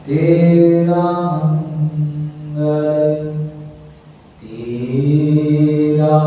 तेरा मंगल तेरा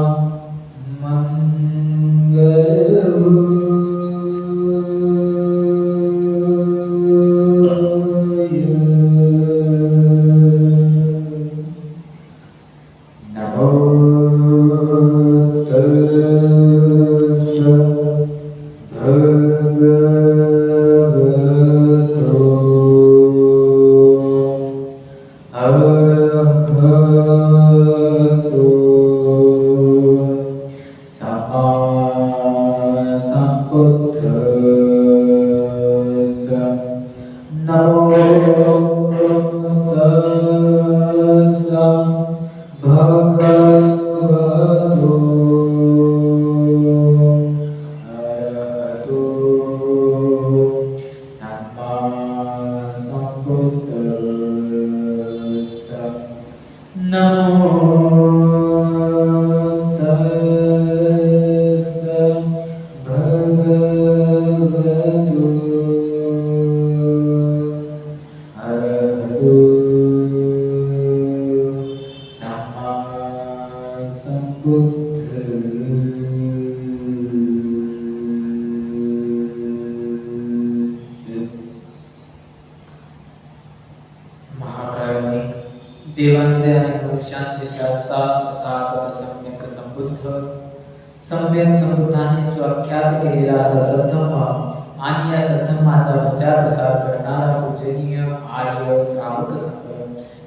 देवांचे आणि मनुष्यांचे शास्ता तथागत सम्यक संबुद्धाने स्वाख्यात केलेला असा सद्धम्म आणि या सद्धम्माचा प्रचार प्रसार करणारा पूजनीय आर्य श्रावक संघ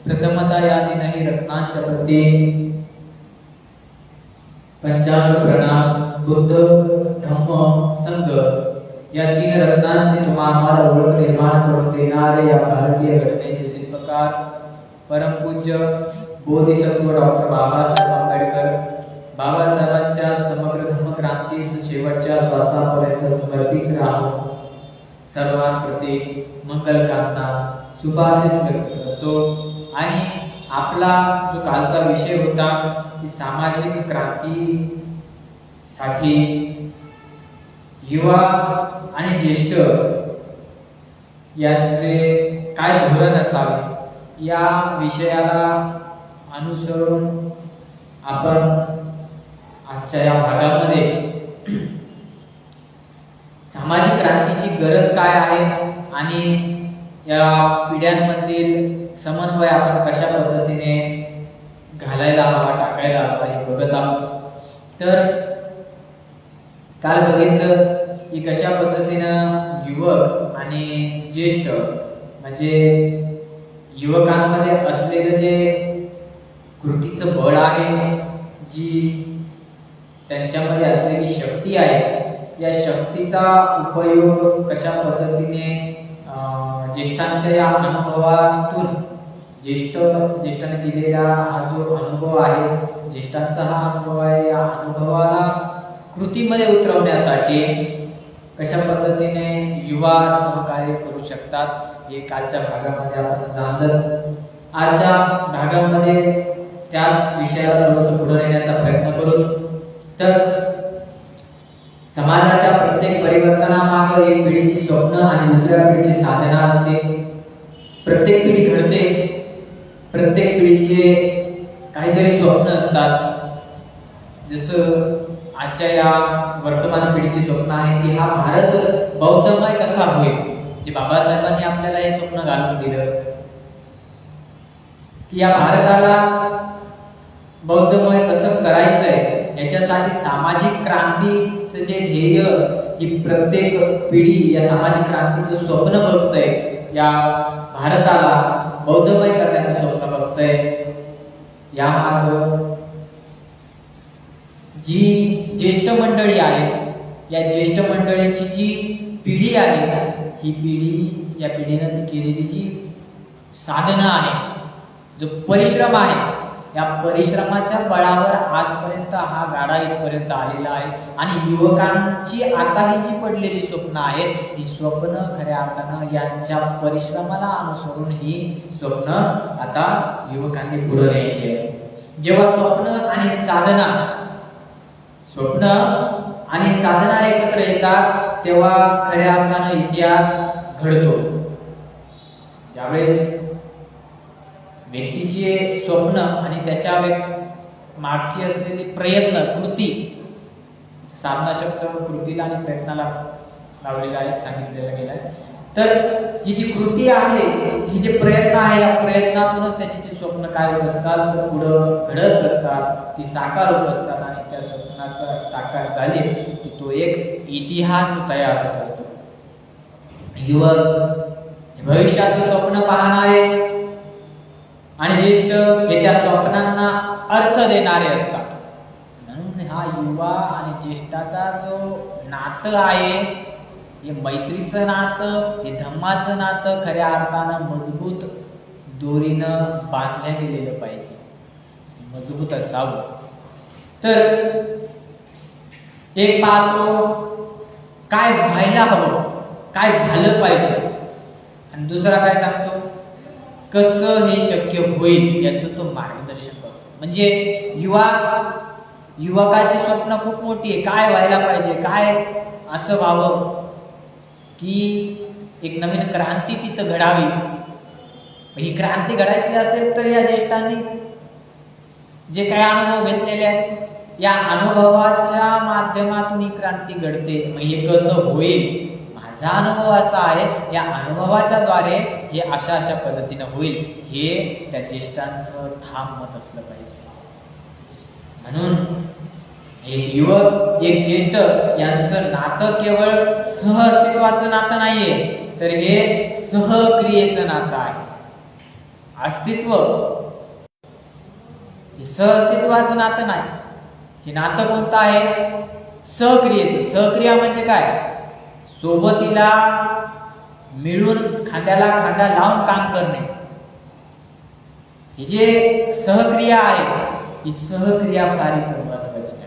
प्रथमतः या तीनही रत्नांच्या प्रती पंचांग प्रणाम बुद्ध धम्म संघ या तीन रत्नांची तुम्हाला ओळख निर्माण करून देणारे या भारतीय घटनेचे शिल्पकार परमपूज्य बोधिसत्व डॉक्टर बाबासाहेब आंबेडकर बाबासाहेबांच्या समग्र धम्मक्रांतीस शेवटच्या श्वासापर्यंत समर्पित राहून सर्वांप्रती मंगलकामना शुभाशीष व्यक्त करतो। आणि आपला जो कालचा विषय होता की सामाजिक क्रांती साठी युवा आणि ज्येष्ठ यांचे काय धोरण असावे या विषयाला अनुसरून आपण आजच्या या भागामध्ये सामाजिक क्रांतीची गरज काय आहे आणि या पिढ्यांमधील समन्वय आपण कशा पद्धतीने घालायला हवा टाकायला हवा हे बघत आहोत। तर काल बघितलं की कशा पद्धतीनं युवक आणि ज्येष्ठ म्हणजे युवकांमध्ये असलेलं जे कृतीचं बळ आहे जी त्यांच्यामध्ये असलेली शक्ती आहे या शक्तीचा उपयोग कशा पद्धतीने ज्येष्ठांच्या या अनुभवातून ज्येष्ठाने दिलेला हा जो अनुभव आहे ज्येष्ठांचा हा अनुभव आहे या अनुभवाला कृतीमध्ये उतरवण्यासाठी कशा पद्धतीने युवा सहकार्य करू शकतात हे कालच्या भागामध्ये आपण जाणलं। आजच्या भागामध्ये त्याच विषयाला थोडंसं पुढे नेण्याचा प्रयत्न करू। तर समाजाच्या प्रत्येक परिवर्तनामागे एक पिढीची स्वप्न आणि दुसऱ्या पिढीची साधना असते। प्रत्येक पिढी घडते, प्रत्येक पिढीचे काहीतरी स्वप्न असतात। जसं आजच्या या वर्तमान पिढीची स्वप्न आहे की हा भारत बौद्धमय कसा होईल, जे बाबासाहेबांनी आपल्याला हे स्वप्न घालून दिलं की या भारताला बौद्धमय कसं करायचंय याच्यासाठी सामाजिक क्रांतीचं जे ध्येय ही प्रत्येक पिढी या सामाजिक क्रांतीचं स्वप्न बघतंय, या भारताला बौद्धमय करण्याचं स्वप्न बघतंय। या मार्ग जी ज्येष्ठ मंडळी आहे या ज्येष्ठ मंडळींची जी पिढी आहे ही पिढी या पिढीने ती केलेली जी साधना आहे जो परिश्रम आहे या परिश्रमाच्या बळावर आजपर्यंत हा गाडा इथपर्यंत आलेला आहे। आणि युवकांची आता ही जी पडलेली स्वप्न आहेत ही स्वप्न खऱ्या अर्थानं यांच्या परिश्रमाला अनुसरून ही स्वप्न आता युवकांनी पुढे न्यायची आहे। जेव्हा स्वप्न आणि साधना एकत्र येतात तेव्हा खऱ्या अर्थानं इतिहास घडतो। ज्यावेळेस व्यक्तीचे स्वप्न आणि त्याच्या मागची असलेली प्रयत्न कृती, साधना शब्द कृतीला आणि प्रयत्नाला लावलेला आहे, सांगितलेला गेला आहे. तर ही जी कृती आहे, ही जे प्रयत्न आहे, या प्रयत्नातूनच त्याची ती स्वप्न काय होत असतात, तर पुढं घडत असतात, ती साकार होत असतात आणि त्या स्वप्नाचा साकार झाले की तो एक इतिहास तयार होत असतो. युवक भविष्याचं स्वप्न पाहणारे आणि ज्येष्ठ हे त्या स्वप्नांना अर्थ देणारे असतात. म्हणून हा युवा आणि ज्येष्ठाचा जो नातं आहे, हे मैत्रीचं नातं, हे धम्माचं नातं खऱ्या अर्थानं मजबूत दोरीनं बांधल्या गेलेलं पाहिजे, मजबूत असावं. तर एक पाहतो काय व्हायला हवं, काय झालं पाहिजे, आणि दुसरा काय सांगतो कसं हे शक्य होईल याचं तो मार्गदर्शन करतो. म्हणजे युवकाची स्वप्न खूप मोठी आहे, काय व्हायला पाहिजे, काय असं व्हावं की एक नवीन क्रांती तिथं घडावी. ही क्रांती घडायची असेल तर या ज्येष्ठांनी जे काही अनुभव घेतलेले आहेत, या अनुभवाच्या माध्यमातून ही क्रांती घडते. मग हे कसं होईल, माझा अनुभव असा आहे, या अनुभवाच्या द्वारे हे अशा अशा पद्धतीनं होईल, हे त्या ज्येष्ठांचं ठाम मत असलं पाहिजे. म्हणून एक युवक एक ज्येष्ठ यांचं नातं केवळ सहअस्तित्वाचं नातं नाहीये, तर हे सहक्रियेचं नातं आहे. अस्तित्व हे सहअस्तित्वाचं नातं नाही. हे नातं कोणतं आहे, सहक्रियेचं. सहक्रिया म्हणजे काय, सोबतीला मिळून खांद्याला खांदा लावून काम करणे. ही जे सहक्रिया आहे, ही सहक्रिया फार इतर महत्वाची आहे.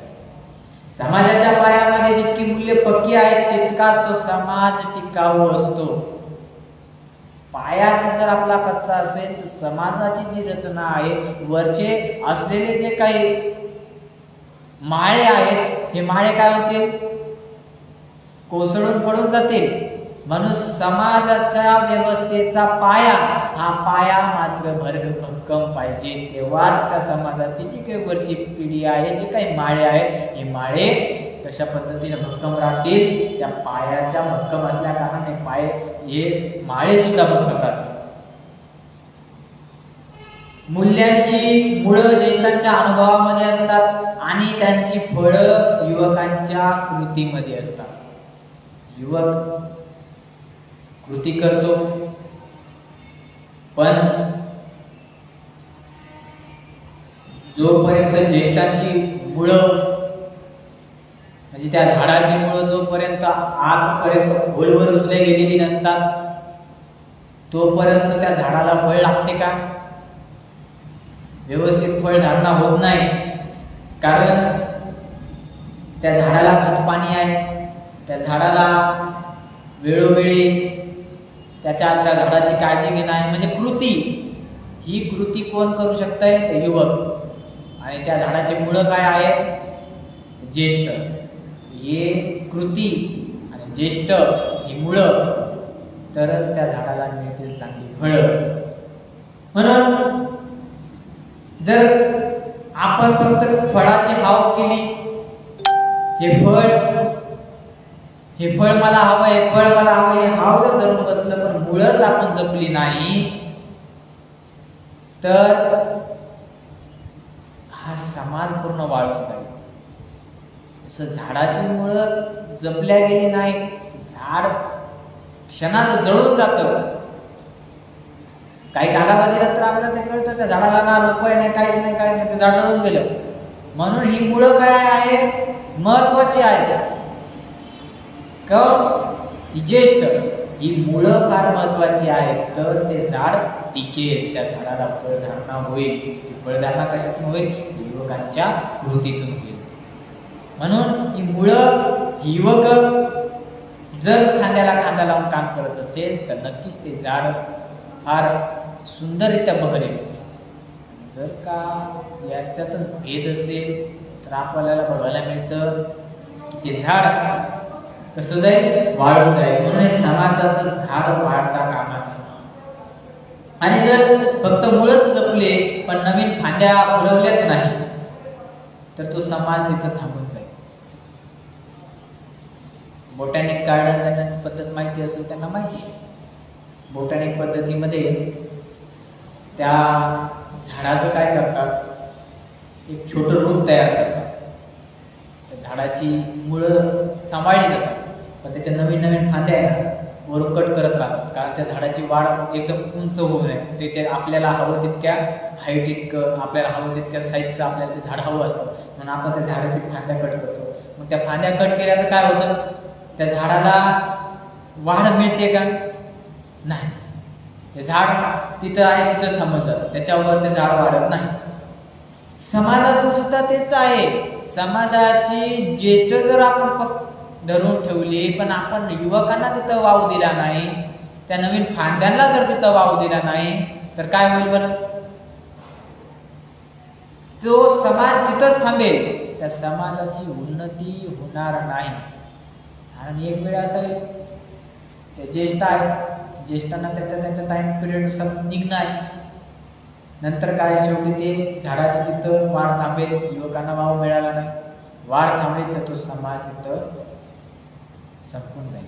समाजाच्या पायामध्ये जितकी मूल्य पक्की आहेत तितकाच तो समाज टिकाऊ असतो. पायाच जर आपला कच्चा असेल तर समाजाची जी रचना आहे, वरचे असलेले जे काही माळे आहेत, हे माळे काय होतील, कोसळून पडून जातील. म्हणून समाजाच्या व्यवस्थेचा पाया, हा पाया मात्र भक्कम पाहिजे. तेव्हाच त्या समाजाची जी काही वरची पिढी आहे, जे काही माळे आहेत, हे माळे कशा पद्धतीने भक्कम राहतील, त्या पायाच्या भक्कम असल्या कारणाने हे माळे सुद्धा भक्कम राहतील. मूल्यांची मुळं ज्येष्ठांच्या अनुभवामध्ये असतात आणि त्यांची फळं युवकांच्या कृतीमध्ये असतात. युवक कृती करतो, पण जोपर्यंत ज्येष्ठांची मुळं म्हणजे त्या झाडाची मुळं जोपर्यंत आतपर्यंत खोलवर रुजले गेलेली नसतात, तोपर्यंत त्या झाडाला फळ लागते का, व्यवस्थित फळधारणा होत नाही. कारण त्या झाडाला खत पाणी आहे, त्या झाडाला वेळोवेळी त्या झाडाची काळजी घेणं आहे. म्हणजे कृती, ही कृती कोण करू शकतंय, ते युवक. आणि त्या झाडाची मुळं काय आहे, ज्येष्ठ. हे कृती आणि ज्येष्ठ ही मुळं, तरच त्या झाडाला मिळतील चांगली फळं. म्हणून जर आपण फक्त फळाची हाव केली, हे फळ मला हवंय, हे फळ मला हवंय, हे हाव जर धरून बसलं, पण मुळच आपण जपली नाही, तर हा समाज पूर्ण वाळून जाईल. जसं झाडाची मुळं जपल्या गेली नाही, झाड क्षणात जळून जातं. काही कालावधीला तर आपल्याला ते कळतं, त्या झाडाला ना रोपय नाही, काहीच नाही, ते झाड जळून गेलं. म्हणून ही मुळं काय आहे, महत्वाची आहे. ही ज्येष्ठ, ही मुळं फार महत्वाची आहेत, तर ते झाड टिकेल, त्या झाडाला फळधारणा होईल. ती फळधारणा कशातून होईल, युवकांच्या कृतीतून होईल. म्हणून ही मुळं, युवक जर खांद्याला खांदा लावून काम करत असेल, तर नक्कीच ते झाड फार सुंदररित्या बहरेल. जर का याच्यातच भेद असेल, तर आपल्याला बघायला मिळतं की ते झाड कसं जाईल, वाळून जाईल. म्हणून समाजाचं झाड वाढता कामा नये. आणि जर फक्त मुळच जपले पण नवीन फांद्या फुलवल्याच नाही तर तो समाज तिथं थांबून जाईल. बोटॅनिक गार्डन पद्धत माहिती असेल त्यांना माहिती आहे. बोटॅनिक पद्धतीमध्ये त्या झाडाचं काय करतात, एक छोटं रूप तयार करतात. त्या झाडाची मुळं सांभाळली जातात पण त्याच्या नवीन नवीन फांद्या आहे ना वर कट करत राहतात, कारण त्या झाडाची वाढ एकदम उंच होऊ नये. ते आपल्याला हवं तितक्या हाईट इतकं, आपल्याला हवं तितक्या साईजचं आपल्याला ते झाड हवं असतं, म्हणून आपण त्या झाडाची फांद्या कट करतो. मग त्या फांद्या कट केल्या तर काय होतं, त्या झाडाला वाढ मिळते का? नाही. ते झाड तिथं आहे तिथंच थांबत जातं, त्याच्यावर ते झाड वाढत नाही. समाजाचं सुद्धा तेच आहे. समाजाची ज्येष्ठ जर आपण धरून ठेवली पण आपण युवकांना तिथं वाव दिला नाही, त्या नवीन फांद्यांना जर तिथं वाव दिला नाही तर काय होईल बरं? तो समाज तिथंच थांबेल, त्या समाजाची उन्नती होणार नाही. आणि एक वेळ असं आहे, ते ज्येष्ठ आहेत, ज्येष्ठांना त्यांच्या टाइम पिरियडनुसार निघणं आहे. नंतर काय, शेवटी ते झाडाची तिथं वाढ थांबेल, युवकांना वाव मिळाला नाही, वाढ थांबेल तर तो समाज तिथं संपून जाईल.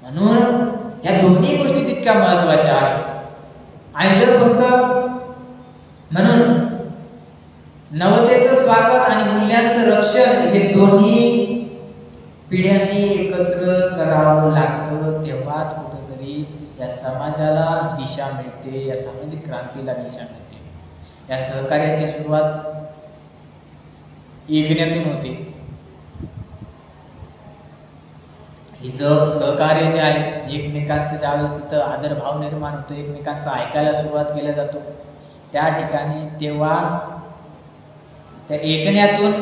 म्हणून या दोन्ही गोष्टी तितक्या महत्वाच्या आहेत. आणि जर फक्त म्हणून नवतेचं स्वागत आणि मूल्यांचं रक्षण हे दोन्ही पिढ्यांनी एकत्र करावं लागतं, तेव्हाच कुठेतरी या समाजाला दिशा मिळते, या सामाजिक क्रांतीला दिशा मिळते. या सहकार्याची सुरुवात एकण्यातून होते. ही सहकार्य जे आहे, एकमेकांचं ज्यावेळेस तिथं आदरभाव निर्माण होतो, एकमेकांचं ऐकायला सुरुवात केला जातो, त्या ठिकाणी तेव्हा त्या ऐकण्यातून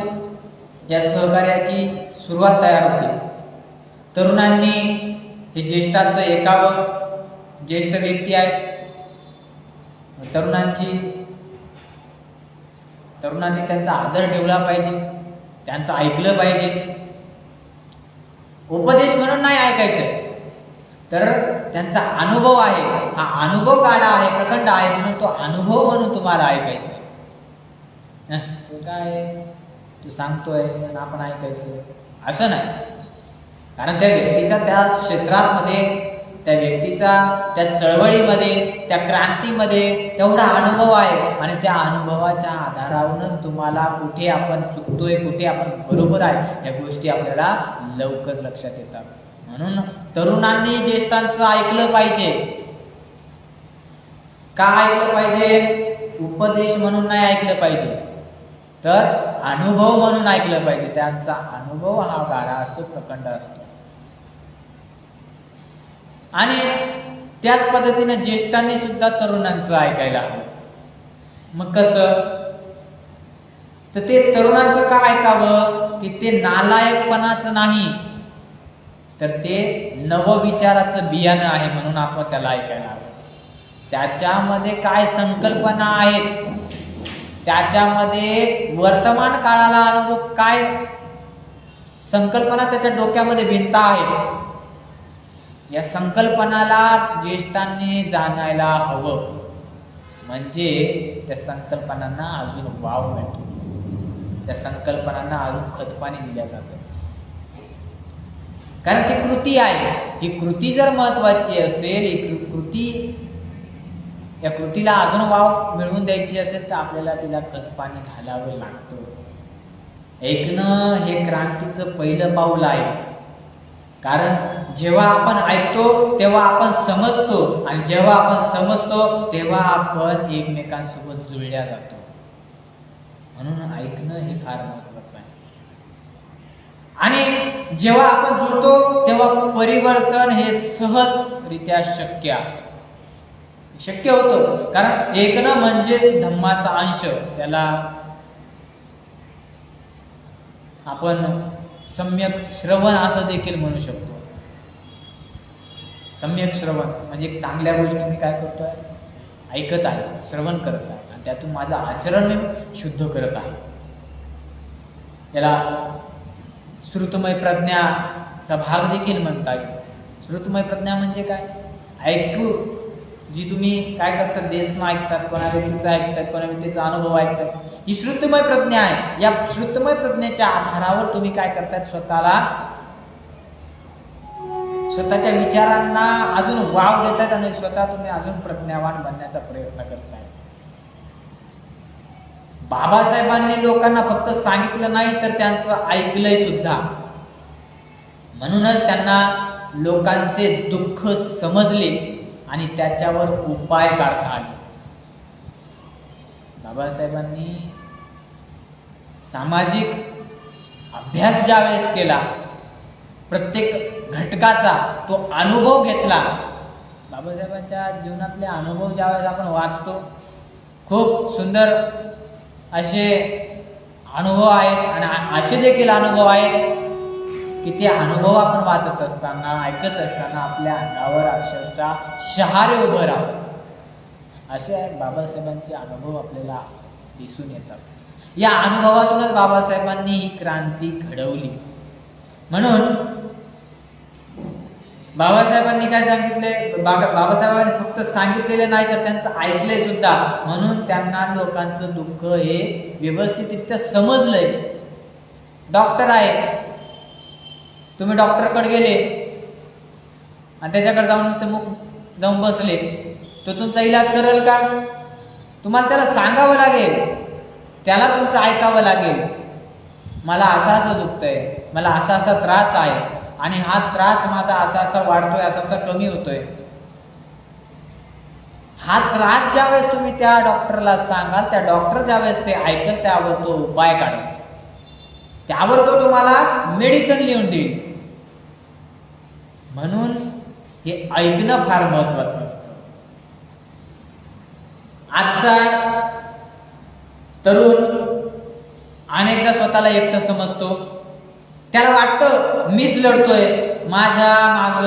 या सहकार्याची सुरुवात तयार होते. तरुणांनी हे ज्येष्ठाचं ऐकावं, ज्येष्ठ व्यक्ती आहेत, तरुणांनी त्यांचा आदर ठेवला पाहिजे, त्यांचं ऐकलं पाहिजे. उपदेश म्हणून नाही ऐकायचं, तर त्यांचा अनुभव आहे, हा अनुभव गाढा आहे, प्रखंड आहे, म्हणून तो अनुभव म्हणून तुम्हाला ऐकायचा. तू काय तू सांगतोय आणि आपण ऐकायचं असं नाही. कारण त्या व्यक्तीचा त्या क्षेत्रामध्ये, त्या व्यक्तीचा त्या चळवळीमध्ये, त्या क्रांतीमध्ये तेवढा अनुभव आहे आणि त्या अनुभवाच्या आधारावरूनच तुम्हाला कुठे आपण चुकतोय, कुठे आपण बरोबर आहे, या गोष्टी आपल्याला लवकर लक्षात येतात. म्हणून तरुणांनी ज्येष्ठांचं ऐकलं पाहिजे. का ऐकलं पाहिजे? उपदेश म्हणून नाही ऐकलं पाहिजे, तर अनुभव म्हणून ऐकलं पाहिजे. त्यांचा अनुभव हा गाढा असतो, प्रखंड असतो. आणि त्याच पद्धतीने ज्येष्ठांनी सुद्धा तरुणांचं ऐकायला हवं. मग कसं? तर ते तरुणांचं का ऐकावं की ते नालायकपणाचं नाही, तर ते नवविचाराचं बियाणं आहे, म्हणून आपण त्याला ऐकायला हवं. त्याच्यामध्ये काय संकल्पना आहेत, त्याच्यामध्ये वर्तमान काळाला अनुरूप काय संकल्पना त्याच्या डोक्यामध्ये भिंत आहेत, या संकल्पनाला ज्येष्ठांनी जाणायला हवं. म्हणजे त्या संकल्पनांना अजून वाव मिळतो, त्या संकल्पनांना अजून खतपाणी दिल्या जातं. कारण ती कृती आहे, ही कृती जर महत्वाची असेल, ही कृती, या कृतीला अजून वाव मिळवून द्यायची असेल तर आपल्याला तिला खतपाणी घालावं लागतं. ऐकणं हे क्रांतीचं पहिलं पाऊल आहे. कारण जेव्हा आपण ऐकतो तेव्हा आपण समजतो, आणि जेव्हा आपण समजतो तेव्हा आपण एकमेकांसोबत जुळल्या जातो. म्हणून ऐकणं हे फार महत्वाचं आहे. आणि जेव्हा आपण जुळतो तेव्हा परिवर्तन हे सहजरित्या शक्य आहे, शक्य होतं. कारण ऐकणं म्हणजे धम्माचा अंश, त्याला आपण सम्यक श्रवण असं देखील म्हणू शकतो. सम्यक श्रवण म्हणजे एक चांगल्या गोष्टी मी काय करतोय, ऐकत आहे, श्रवण करत आहे, आणि त्यातून माझं आचरण मी शुद्ध करत आहे. याला श्रुतमय प्रज्ञाचा भाग देखील म्हणता येईल. श्रुतमय प्रज्ञा म्हणजे काय? जी तुम्ही काय करतात, देशनं ऐकतात, कोणा व्यक्तीचं ऐकतात, कोणा व्यक्तीचा अनुभव ऐकतात, ही श्रुतमय प्रज्ञा आहे. या श्रुतमय प्रज्ञेच्या आधारावर तुम्ही काय करतात, स्वतःच्या विचारांना अजून वाव देतात आणि स्वतः तुम्ही अजून प्रज्ञावान बनण्याचा प्रयत्न करताय. बाबासाहेबांनी लोकांना फक्त सांगितलं नाही तर त्यांचं ऐकलंय सुद्धा. म्हणूनच त्यांना लोकांचे दुःख समजले आणि त्याच्यावर उपाय काढता आले. बाबासाहेबांनी सामाजिक अभ्यास ज्यावेळेस केला, प्रत्येक घटकाचा तो अनुभव घेतला. बाबासाहेबांच्या जीवनातले अनुभव ज्यावेळेस आपण वाचतो, खूप सुंदर असे अनुभव आहेत आणि असे देखील अनुभव आहेत की ते अनुभव आपण वाचत असताना, ऐकत असताना आपल्या अंगावर अक्षरशः शहारे उभं राहतात. असे आहेत बाबासाहेबांचे अनुभव आपल्याला दिसून येतात. या अनुभवातूनच बाबासाहेबांनी ही क्रांती घडवली. म्हणून बाबासाहेबांनी काय सांगितले, बाबासाहेबांनी फक्त सांगितलेले नाही तर त्यांचं ऐकलंय सुद्धा. म्हणून त्यांना लोकांचं दुःख हे व्यवस्थितरित्या समजलंय. डॉक्टर आहे, तुम्ही डॉक्टरकडे गेले आणि त्याच्याकडे जाऊन बसले, तो तुमचा इलाज करेल का? तुम्हाला त्याला सांगावं लागेल, त्याला तुमचं ऐकावं लागेल. मला असं असं दुखतंय, मला असा असा त्रास आहे आणि हा त्रास माझा असा असा वाढतोय, असा असा कमी होतोय. हा त्रास ज्यावेळेस तुम्ही त्या डॉक्टरला सांगाल, त्या डॉक्टर ज्यावेळेस ते ऐकल, त्यावर तो उपाय काढेल, त्यावर तो तुम्हाला मेडिसिन लिहून देईल. म्हणून हे ऐकणं फार महत्वाचं असतं. आजचा तरुण अनेकदा स्वतःला एकटं समजतो. त्याला वाटतं मीच लढतोय, माझ्या माग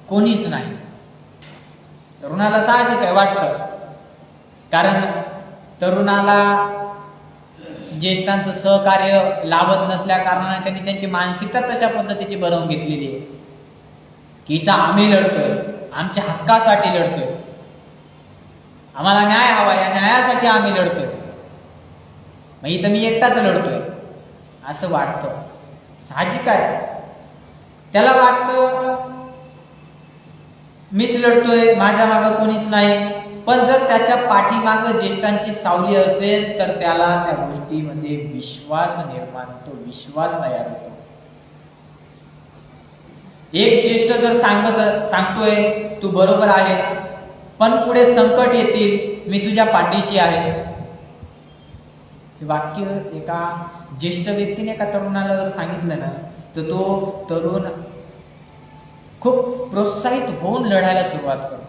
कोणीच नाही. तरुणाला साहजिक आहे वाटतं, कारण तरुणाला ज्येष्ठांचं सहकार्य लाभत नसल्या कारणाने त्यांनी त्यांची मानसिकता तशा पद्धतीची बनवून घेतलेली आहे की इथं आम्ही लढतोय, आमच्या हक्कासाठी लढतोय, आम्हाला न्याय हवा, या न्यायासाठी आम्ही लढतोय, मग इथं मी एकटाच लढतोय असं वाटतं. साहजिक आहे, त्याला वाटतं मीच लढतोय, माझ्या मागं कोणीच नाही. पण जर त्याच्या पाठीमागं ज्येष्ठांची सावली असेल तर त्याला त्या गोष्टीमध्ये विश्वास निर्माण होतो, विश्वास तयार होतो. एक ज्येष्ठ जर सांगतोय तू बरोबर आहेस, पण पुढे संकट येतील, मी तुझ्या पाठीशी आहे, हे वाक्य एका ज्येष्ठ व्यक्तीने एका तरुणाला जर सांगितलं ना, तर तो तरुण खूप प्रोत्साहित होऊन लढायला सुरुवात करतो.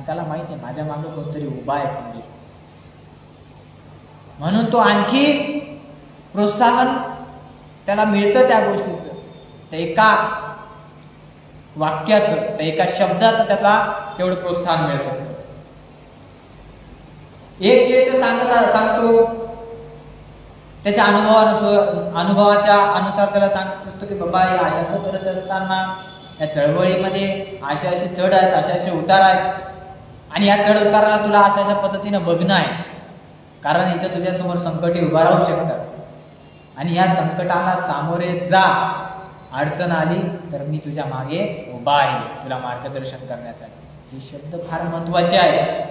त्याला माहिती आहे माझ्या मागे कोणतरी उभा आहे खंबीर, म्हणून तो आणखी प्रोत्साहन त्याला मिळतं त्या गोष्टीचं, त्या एका वाक्याचं, त्या एका शब्दाचं त्याला तेवढं प्रोत्साहन मिळत असतं. एक ज्येष्ठ सांगतो त्याच्या अनुभवाच्या अनुसार त्याला सांगत असतो की बाबा हे अशा करत असताना या चळवळीमध्ये असे असे चढ आहेत, असे असे उतार आहेत आणि या चढ उताराला तुला अशा अशा पद्धतीनं बघणं आहे, कारण इथं तुझ्यासमोर संकटे उभा राहू शकतात आणि या संकटाला सामोरे जा. अडचण आली तर मी तुझ्या मागे उभा आहे तुला मार्गदर्शन करण्यासाठी. हे शब्द फार महत्वाचे आहेत.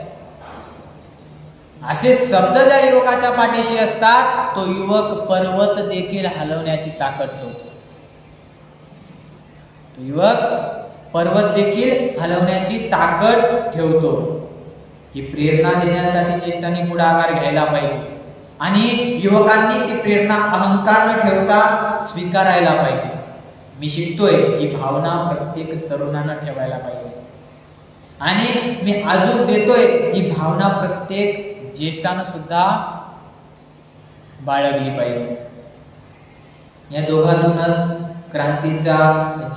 असे शब्द ज्या युवकाच्या पाठीशी असतात तो युवक पर्वत देखील हलवण्याची ताकद ठेवतो. तो युवक पर्वत देखील हलवण्याची ताकद ठेवतो. ही प्रेरणा देण्यासाठी ज्येष्ठांनी पुढाकार घ्यायला पाहिजे आणि युवकांनी ती प्रेरणा अहंकार न ठेवता स्वीकारायला पाहिजे. मी शिकतोय ही भावना प्रत्येक तरुणानं ठेवायला पाहिजे आणि मी अजून देतोय ही भावना प्रत्येक ज्येष्ठानं सुद्धा बाळगली पाहिजे. या दोघांतूनच क्रांतीचा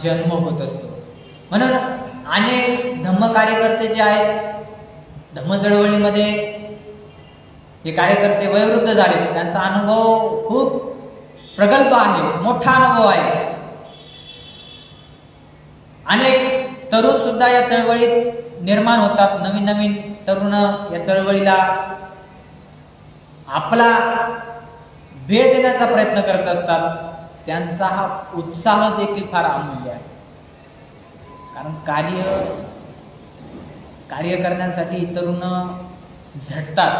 जन्म होत असतो. म्हणून अनेक धम्म कार्यकर्ते जे आहेत, धम्म चळवळीमध्ये हे कार्यकर्ते वयोवृद्ध झाले, त्यांचा अनुभव खूप प्रगल्भ आहे, मोठा अनुभव आहे. अनेक तरुण सुद्धा या चळवळीत निर्माण होतात, नवीन नवीन तरुण या चळवळीला आपला वेळ देण्याचा प्रयत्न करत असतात, त्यांचा हा उत्साह देखील फार अमूल्य आहे. कारण कार्य करण्यासाठी तरुण झटतात.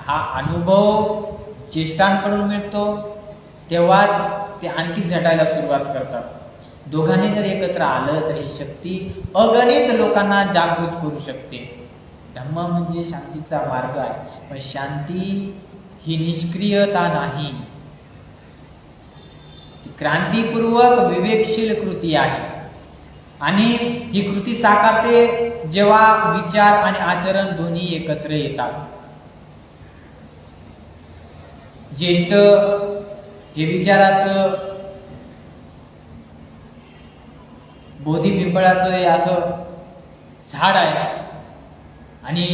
हा अनुभव ज्येष्ठांकडून मिळतो, तेव्हाच ते आणखी झटायला सुरुवात करतात. दोघांनी जर एकत्र आलं तर ही शक्ती अगणित लोकांना जागृत करू शकते. धम्म म्हणजे शांतीचा मार्ग आहे, पण शांती ही निष्क्रियता नाही, ती क्रांतीपूर्वक विवेकशील कृती आहे. आणि ही कृती साकारते जेव्हा विचार आणि आचरण दोन्ही एकत्र येतात. ज्येष्ठ हे विचाराचं बोधी पिंपळाचं हे असं झाड आहे आणि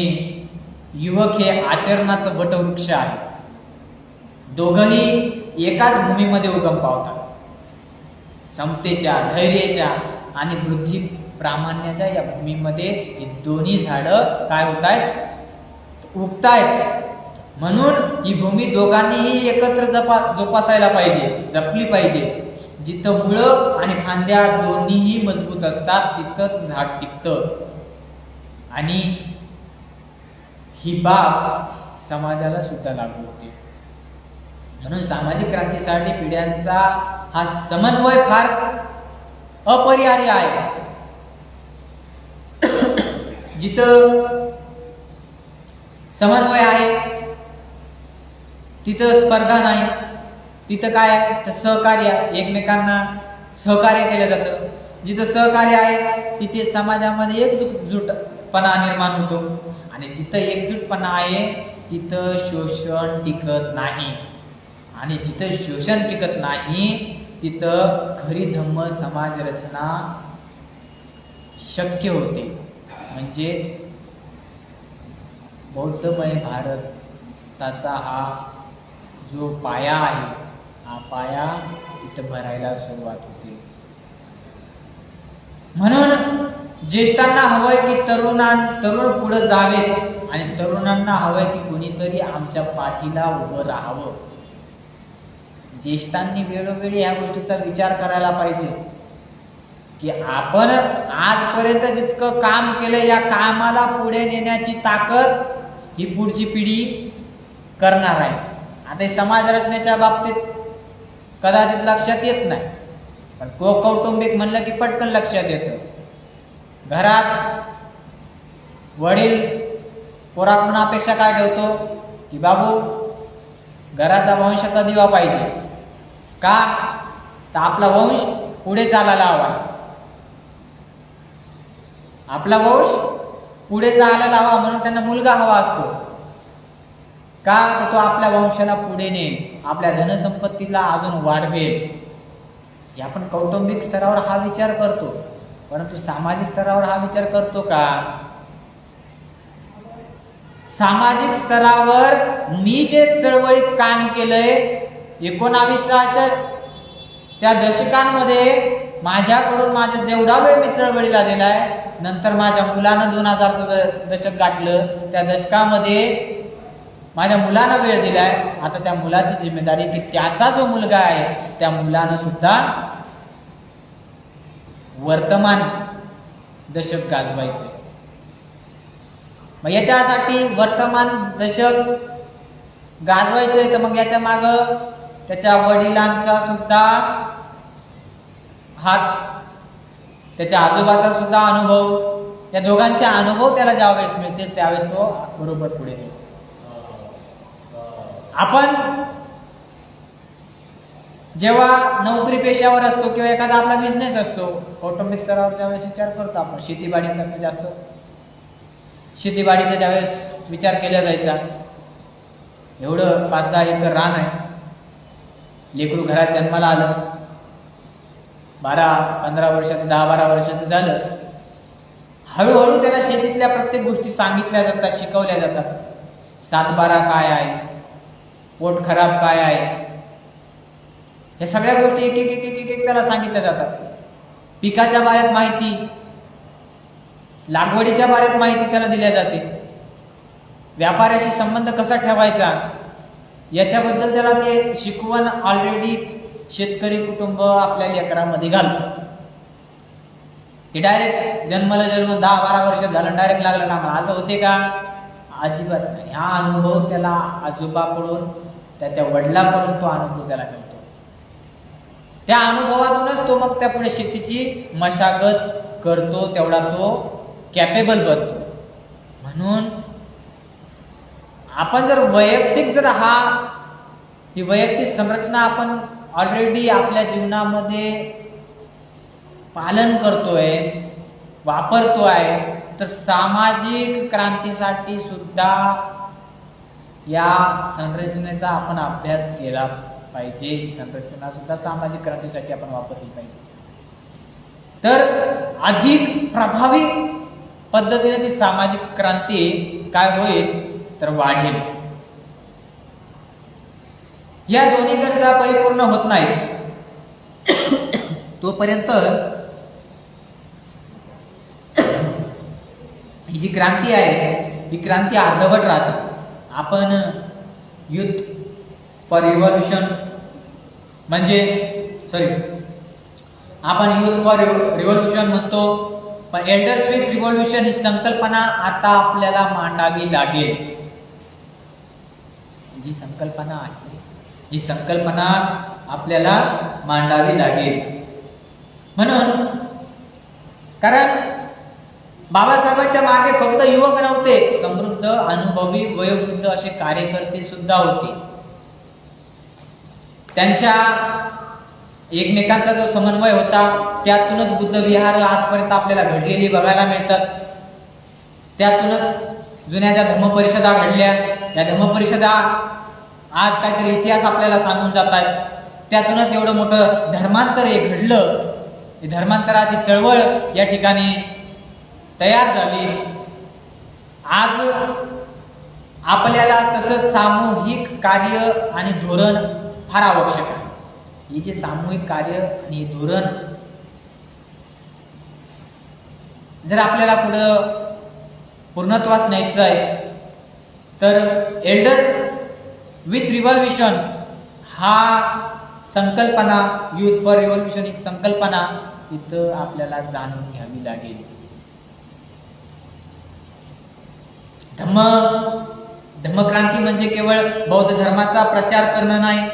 युवक हे आचरणाचं वटवृक्ष आहे. दोघंही एकाच भूमीमध्ये उगम पावतात. समतेच्या, धैर्याच्या आणि बुद्धी प्रामाण्याच्या या भूमीमध्ये ही दोन्ही झाडं काय होत आहेत, उगतायत. म्हणून ही भूमी दोघांनीही एकत्र जोपासायला पाहिजे, जपली पाहिजे. जिथं मुळं आणि फांद्या दोन्हीही मजबूत असतात तिथंच झाड टिकतं. आणि ही बाब समाजाला सुद्धा लागू होते. म्हणून सामाजिक क्रांतीसाठी पिढ्यांचा हा समन्वय फार अपरिहार्य आहे. जिथं समन्वय आहे तिथं स्पर्धा नाही, तिथं काय आहे तर सहकार्य, एकमेकांना सहकार्य केलं जातं. जिथं सहकार्य आहे तिथे समाजामध्ये एकजुटपणा निर्माण होतो. आणि जिथं एकजुटपणा आहे तिथं शोषण टिकत नाही. आणि जिथं शोषण टिकत नाही तिथं खरी धम्म समाज रचना शक्य होते. म्हणजेच बौद्धमय भारताचा हा जो पाया आहे, हा पाया तिथं भरायला सुरुवात होते. म्हणून ज्येष्ठांना हवंय की तरुण पुढे जावेत आणि तरुणांना हवंय की कोणीतरी आमच्या पाठीला उभं राहावं. ज्येष्ठांनी वेळोवेळी या गोष्टीचा विचार करायला पाहिजे की आपण आजपर्यंत जितकं काम केलं, या कामाला पुढे नेण्याची ताकद ही पुढची पिढी करणार आहे. आता समाज रचनेच्या बाबतीत कदाचित लक्षात येत नाही, पण कौटुंबिक म्हणलं की पटकन लक्षात येतं. घरात वडील पोराकडून अपेक्षा काय ठेवतो की बाबू घराचा वंशाचा दिवा पाहिजे. का तर आपला वंश पुढे चालायला हवा, आपला वंश पुढे चालायला हवा, म्हणून त्यांना मुलगा हवा असतो. का तर तो आपल्या वंशाला पुढे नेईल, आपल्या धनसंपत्तीला अजून वाढवेल. हे आपण कौटुंबिक स्तरावर हा विचार करतो, परंतु सामाजिक स्तरावर हा विचार करतो का? सामाजिक स्तरावर मी जे चळवळीत काम केलंय 1900च्या त्या दशकांमध्ये, माझ्याकडून माझा जेवढा वेळ मी चळवळीला दिलाय, नंतर माझ्या मुलानं 2000चं दशक गाठलं, त्या दशकामध्ये माझ्या मुलानं वेळ दिलाय. आता त्या मुलाची जिम्मेदारी की त्याचा जो मुलगा आहे त्या मुलानं सुद्धा वर्तमान दशक गाजवायचंय. मग याच्यासाठी वर्तमान दशक गाजवायचंय, तर मग याच्या माग त्याच्या वडिलांचा सुद्धा हात, त्याच्या आजोबाचा सुद्धा अनुभव, या दोघांचे अनुभव त्याला ज्यावेळेस मिळतील त्यावेळेस तो बरोबर पुढे जाईल. आपण जेव्हा नोकरी पेशावर असतो किंवा एखादा आपला बिझनेस असतो, कौटुंबिक स्तरावर ज्यावेळेस विचार करतो आपण, शेतीबाडीचा जास्त शेतीबाडीचा ज्यावेळेस विचार केला जायचा, एवढं 5-10 एकर रान आहे, लेकरू घरात जन्माला आलं, 12-15 वर्षाचं 10-12 वर्षाचं झालं, हळूहळू त्याला शेतीतल्या प्रत्येक गोष्टी सांगितल्या जातात, शिकवल्या जातात. 7-12 काय आहे, पोट खराब काय आहे, या सगळ्या गोष्टी एक एक त्याला सांगितल्या जातात. पिकाच्या बाबत माहिती, लागवडीच्या बारेत माहिती त्याला दिल्या जाते, व्यापाऱ्याशी संबंध कसा ठेवायचा याच्याबद्दल त्याला ते शिकवण ऑलरेडी शेतकरी कुटुंब आपल्या लेकरामध्ये घालतं. ते डायरेक्ट जन्मला 10-12 वर्ष झालं डायरेक्ट लागलं कामाला असं होते का? अजिबात नाही. हा अनुभव त्याला आजोबाकडून त्याच्या वडिलांकडून तो अनुभव त्याला मिळतो. त्या अनुभवातूनच तो मग त्या पुढे शेतीची मशागत करतो, तेवढा तो कॅपेबल बनतो. म्हणून आपण जर वैयक्तिक जर ही वैयक्तिक संरचना आपण ऑलरेडी आपल्या जीवनामध्ये पालन करतोय, वापरतोय, तर सामाजिक क्रांतीसाठी सुद्धा या संरचनेचा आपण अभ्यास केला पाहिजे. ही संरचना सुद्धा सामाजिक क्रांतीसाठी आपण वापरली पाहिजे. तर अधिक प्रभावी पद्धतीने ती सामाजिक क्रांती काय होईल तर वाढेल. या दोन्ही गरजा परिपूर्ण होत नाहीत तोपर्यंत ही जी क्रांती आहे ही क्रांती अर्धवट राहते. आपण युथ फॉर रिव्हॉल्युशन आपण युथ फॉर रिव्हॉल्युशन म्हणतो, पण एल्डर्स विथ रिव्हॉल्युशन ही संकल्पना आता आपल्याला मांडावी लागेल. जी संकल्पना आहे ही संकल्पना आपल्याला मांडावी लागेल. म्हणून कारण बाबासाहेबांच्या मागे फक्त युवक नव्हते, समृद्ध अनुभवी वयोवृद्ध असे कार्यकर्ते सुद्धा होते. त्यांच्या एकमेकांचा जो समन्वय होता त्यातूनच बुद्ध विहार आजपर्यंत आपल्याला घडलेली बघायला मिळतात. त्यातूनच जुन्या ज्या धम्मपरिषदा घडल्या, या धम्मपरिषदा आज काहीतरी इतिहास आपल्याला सांगून जात आहेत. त्यातूनच एवढं मोठं धर्मांतर हे घडलं. धर्मांतराची चळवळ या ठिकाणी तयार झाली. आज आपल्याला तसंच सामूहिक कार्य आणि धोरण फार आवश्यक आहे. हे जे सामूहिक कार्य आणि धोरण जर आपल्याला पुढं पूर्णत्वास न्यायचं आहे तर एल्डर विथ रिव्हॉल्युशन हा संकल्पना, युथ फॉर रिव्हॉल्युशन ही संकल्पना इथं आपल्याला जाणून घ्यावी लागेल. धम्मक्रांती म्हणजे केवळ बौद्ध धर्माचा प्रचार करणं नाही.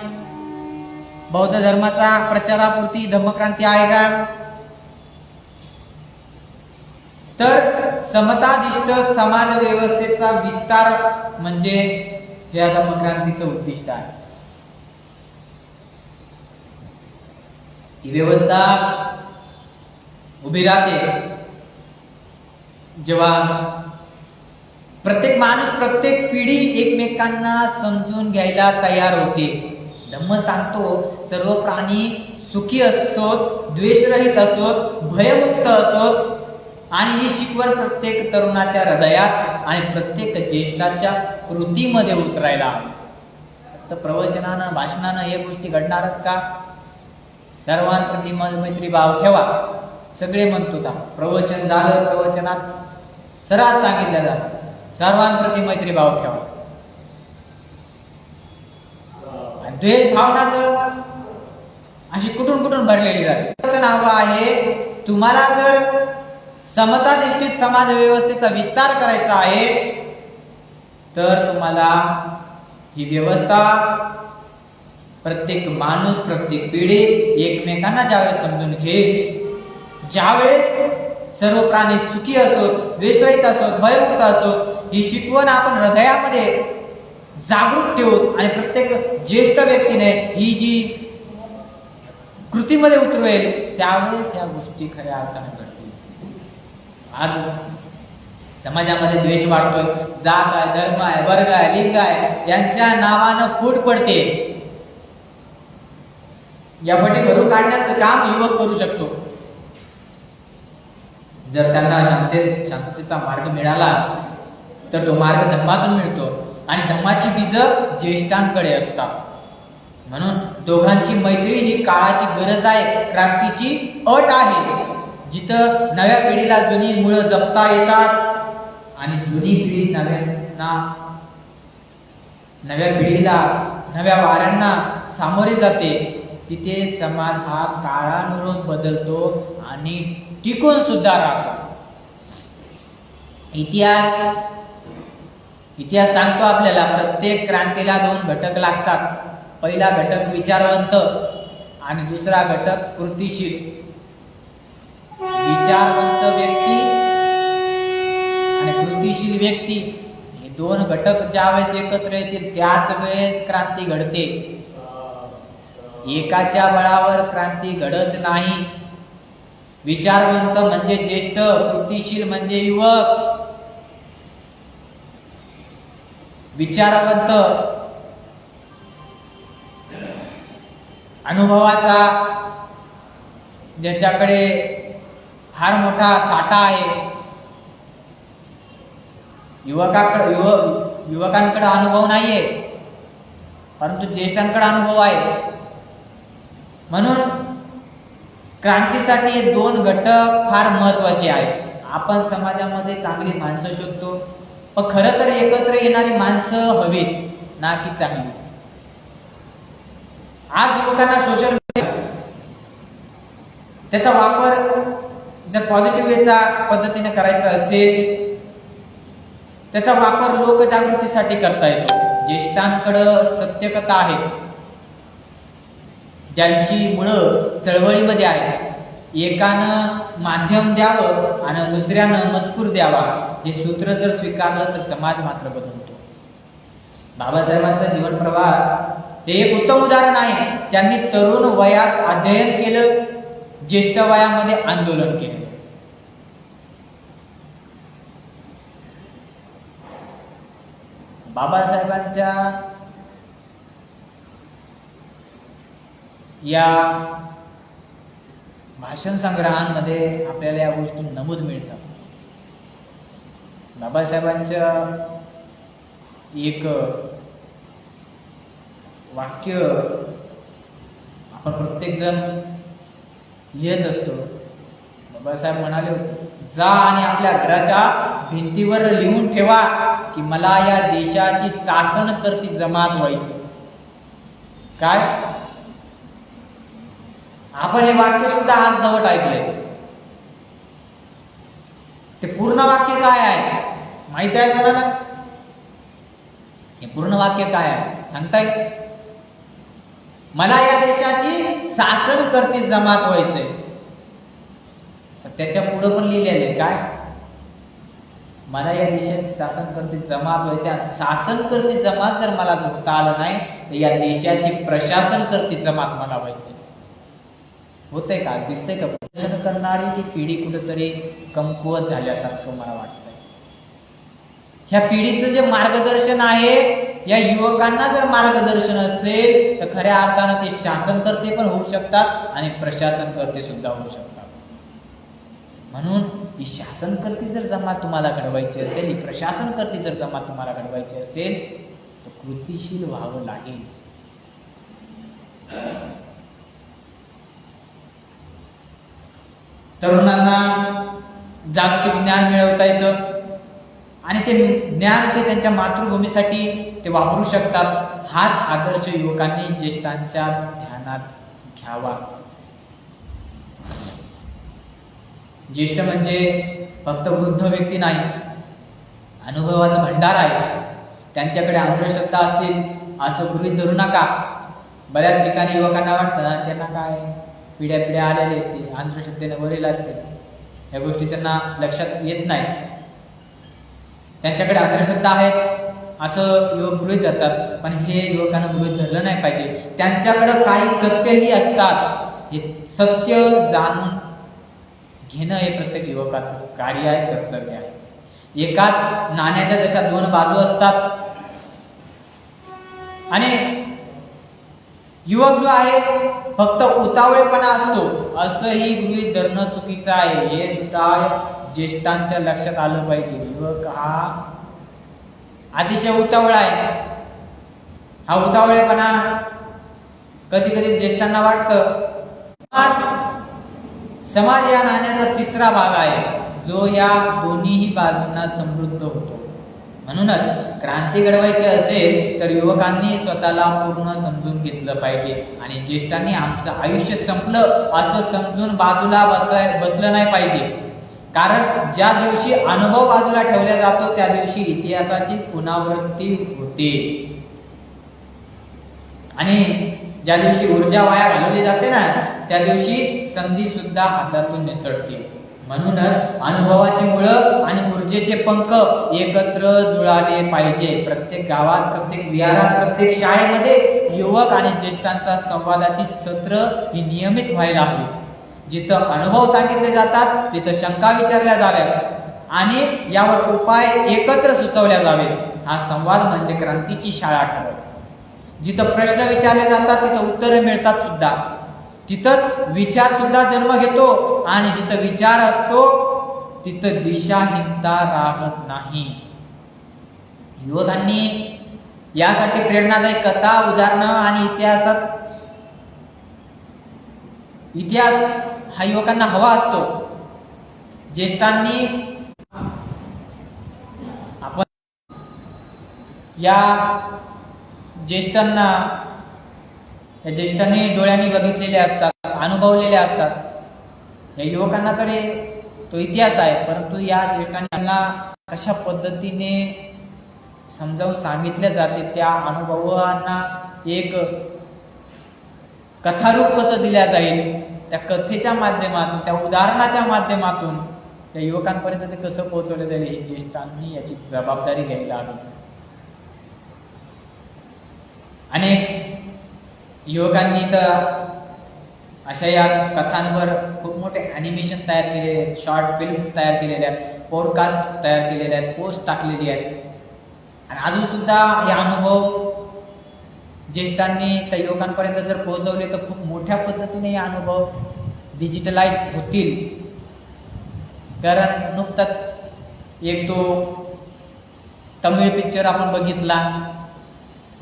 बौद्ध धर्माचा प्रचारापुरती धम्मक्रांती आहे का? तर समतादिष्ट समाज व्यवस्थेचा विस्तार म्हणजे या धम्मक्रांतीचं उद्दिष्ट आहे. ती व्यवस्था उभी राहते जेव्हा प्रत्येक माणूस, प्रत्येक पिढी एकमेकांना समजून घ्यायला तयार होते. धम्म सांगतो सर्व प्राणी सुखी असोत, द्वेषरहित असोत, भयमुक्त असोत, आणि ही शिकवण प्रत्येक तरुणाच्या हृदयात आणि प्रत्येक ज्येष्ठाच्या कृतीमध्ये उतरायला हवी. फक्त प्रवचनानं भाषणानं हे गोष्टी घडणारच का? सर्वांप्रती मैत्री भाव ठेवा. सगळे म्हणतो का प्रवचन झालं, प्रवचनात सर्रास सांगितलं जातं सर्वांप्रती मैत्री भाव ठेवा. द्वेष भावना तर अशी कुठून कुठून भरलेली जाते. नाव आहे तुम्हाला जर समताधिष्ठित समाज व्यवस्थेचा विस्तार करायचा आहे तर तुम्हाला ही व्यवस्था प्रत्येक माणूस, प्रत्येक पिढी एकमेकांना ज्यावेळेस समजून घेईल, ज्यावेळेस सर्व प्राणी सुखी असोत, द्वेषरहित असोत, भयमुक्त असोत, ही शिकवण आपण हृदयामध्ये जागृत ठेवून आणि प्रत्येक ज्येष्ठ व्यक्तीने ही जी कृतीमध्ये उतरवेल त्यावेळेस या गोष्टी खऱ्या अर्थाने घडतील. आज समाजामध्ये द्वेष वाढतोय. जात आहे, धर्म आहे, वर्ग आहे, लिंग आहे यांच्या नावानं फूट पडते. या फटी भरून काढण्याचं काम युवक करू शकतो जर त्यांना शांततेचा मार्ग मिळाला तर तो मार्ग धम्मातून मिळतो आणि धम्माची बीज ज्येष्ठांकडे असतात. म्हणून दोघांची मैत्री ही काळाची गरज आहे, क्रांतीची अट आहे. जिथं नव्या पिढीला जुनी मुळं जपता येतात आणि जुनी पिढी नव्या पिढीला नव्या वाऱ्यांना सामोरे जाते, तिथे समाज हा काळानुरूप बदलतो आणि टिकून सुद्धा राहतो. इतिहास सांगतो आपल्याला प्रत्येक क्रांतीला 2 घटक लागतात. पहिला घटक विचारवंत आणि दुसरा घटक कृतिशील. विचारवंत व्यक्ती आणि कृतिशील व्यक्ती हे 2 घटक ज्यावेळेस एकत्र येतील त्याच वेळेस क्रांती घडते. एकाच्या बळावर क्रांती घडत नाही. विचारवंत म्हणजे ज्येष्ठ, कृतिशील म्हणजे युवक. विचारवंत अनुभवाचा ज्याच्याकडे फार मोठा साठा आहे. युवकांकडे अनुभव नाहीये, परंतु ज्येष्ठांकडे अनुभव आहे. म्हणून क्रांतीसाठी हे 2 घटक फार महत्वाचे आहेत. आपण समाजामध्ये चांगली माणसं शोधतो, पण खरं तर एकत्र येणारी माणसं हवीत, ना की चांगली. आज युवकांना सोशल मीडिया त्याचा वापर जर पॉझिटिव्ह वेचा पद्धतीने करायचा असेल, त्याचा वापर लोकजागृतीसाठी करता येतो. ज्येष्ठांकडं सत्यकथा आहे, ज्यांची मुळं चळवळीमध्ये आहेत. एकानं माध्यम द्यावं आणि दुसऱ्यानं मजकूर द्यावा, हे सूत्र जर स्वीकारलं तर समाज मात्र बदलतो. बाबासाहेबांचा जीवन प्रवास हे एक उत्तम उदाहरण आहे. त्यांनी तरुण वयात अध्ययन केलं, ज्येष्ठ वयामध्ये आंदोलन केलं. बाबासाहेबांच्या या भाषण संग्रहांमध्ये आपल्याला या गोष्टी नमूद मिळतात. बाबासाहेबांच्या एक वाक्य आपण प्रत्येक जण लिहित असतो. बाबासाहेब म्हणाले होते, जा आणि आपल्या घराच्या भिंतीवर लिहून ठेवा की मला या देशाची शासनकर्ती जमात व्हायचं. काय आपण हे वाक्य सुद्धा आज नवट ऐकलंय. ते पूर्ण वाक्य काय आहे माहित आहे कोणाला? हे पूर्ण वाक्य काय आहे सांगताय? मला या देशाची शासनकर्ती जमात व्हायचंय. त्याच्या पुढे पण लिहिलेले काय, मला या देशाची शासनकर्ती जमात व्हायची. शासनकर्ती जमात जर मला होता आलं नाही तर या देशाची प्रशासनकर्ती जमात मला व्हायची. होतंय का? दिसतंय का? प्रशासन करणारी ती पिढी कुठेतरी कमकुवत झाल्यासारखं मला वाटतंय. ह्या पिढीचं जे मार्गदर्शन आहे, या युवकांना जर मार्गदर्शन असेल तर खऱ्या अर्थानं ते शासनकर्ते पण होऊ शकतात आणि प्रशासनकर्ते सुद्धा होऊ शकतात. म्हणून ही शासनकर्ती जर जमात तुम्हाला घडवायची असेल, ही प्रशासनकर्ती जर जमात तुम्हाला घडवायची असेल तर कृतिशील व्हावं लागेल. तरुणांना जागतिक ज्ञान मिळवता येतं आणि ते ज्ञान ते त्यांच्या मातृभूमीसाठी ते वापरू शकतात. हाच आदर्श युवकांनी ज्येष्ठांच्या ध्यानात घ्यावा. ज्येष्ठ म्हणजे फक्त वृद्ध व्यक्ती नाही, अनुभवाचा भंडार आहे. त्यांच्याकडे अंधश्रद्धा असतील असं गृहीत धरू नका. बऱ्याच ठिकाणी युवकांना वाटतं त्यांना काय पिढ्या पिढ्या आलेले आहेत, ते अंधश्रद्धेने वरील असते, या गोष्टी त्यांना लक्षात येत नाही. त्यांच्याकडे अंधश्रद्धा आहेत असं युवक गृहीत धरतात, पण हे युवकांना गृहीत धरलं नाही पाहिजे. त्यांच्याकडे काही सत्यही असतात. हे सत्य जाणून घेणं हे प्रत्येक युवकाचं कार्य आहे, कर्तव्य आहे. एकाच नाण्याच्या जशा 2 बाजू असतात आणि युवक जो आहे फक्त उतावळेपणा असतो असंही गृहीत धरणं चुकीचं आहे. हे सुद्धा ज्येष्ठांच्या लक्षात आलं पाहिजे. युवक हा अतिशय उतावळा आहे. हा उतावळेपणा कधी कधी ज्येष्ठांना वाटतं समाज या नाण्याचा तिसरा भाग आहे, जो या दोन्हीही बाजूंना समृद्ध होतो. म्हणूनच क्रांती घडवायची असेल तर युवकांनी स्वतःला पूर्ण समजून घेतलं पाहिजे आणि ज्येष्ठांनी आमचं आयुष्य संपलं असं समजून बाजूला बसलं नाही पाहिजे. कारण ज्या दिवशी अनुभव बाजूला ठेवला जातो त्या दिवशी इतिहासाची पुनरावृत्ती होते आणि ज्या दिवशी ऊर्जा वाया घालवली जाते ना त्या दिवशी संधी सुद्धा हातातून निसटते. म्हणूनच अनुभवाची मुळं आणि ऊर्जेचे पंख एकत्र जुळाले पाहिजे. प्रत्येक गावात, प्रत्येक विहारात, प्रत्येक शाळेमध्ये युवक आणि ज्येष्ठांचा संवादाची सत्र ही नियमित व्हायला हवी. जिथं अनुभव सांगितले जातात तिथं शंका विचारल्या जाव्यात आणि यावर उपाय एकत्र सुचवल्या जावेत. हा संवाद म्हणजे क्रांतीची शाळा ठरव. जिथं प्रश्न विचारले जातात तिथं उत्तरे मिळतात सुद्धा. तिथंच विचार सुद्धा जन्म घेतो आणि जिथं विचार असतो तिथं दिशाहीनता राहत नाही. युवकांनी यासाठी प्रेरणादायी कथा, उदाहरणं आणि इतिहास हा युवकांना हवा असतो. ज्येष्ठांनी आपण या ज्येष्ठांनी डोळ्यांनी बघितलेले असतात, अनुभवलेले असतात. या युवकांना तरी तो इतिहास आहे, परंतु या ज्येष्ठांना कशा पद्धतीने समजावून सांगितले जाते, त्या अनुभवांना एक कथारूप कसं दिल्या जाईल, त्या कथेच्या माध्यमातून, त्या उदाहरणाच्या माध्यमातून त्या युवकांपर्यंत ते कसं पोहोचवलं जाईल, हे ज्येष्ठांनी याची जबाबदारी घ्यायला हवी. अनेक युवकांनी तर अशा या कथांवर खूप मोठे ॲनिमेशन तयार केलेले आहेत, शॉर्ट फिल्म्स तयार केलेल्या आहेत, पॉडकास्ट तयार केलेले आहेत, पोस्ट टाकलेली आहेत. आणि अजून सुद्धा हे अनुभव ज्येष्ठांनी त्या युवकांपर्यंत जर पोहोचवले तर खूप मोठ्या पद्धतीने हे अनुभव डिजिटलाइज होतील. कारण नुकताच एक तो तमिळ पिक्चर आपण बघितला,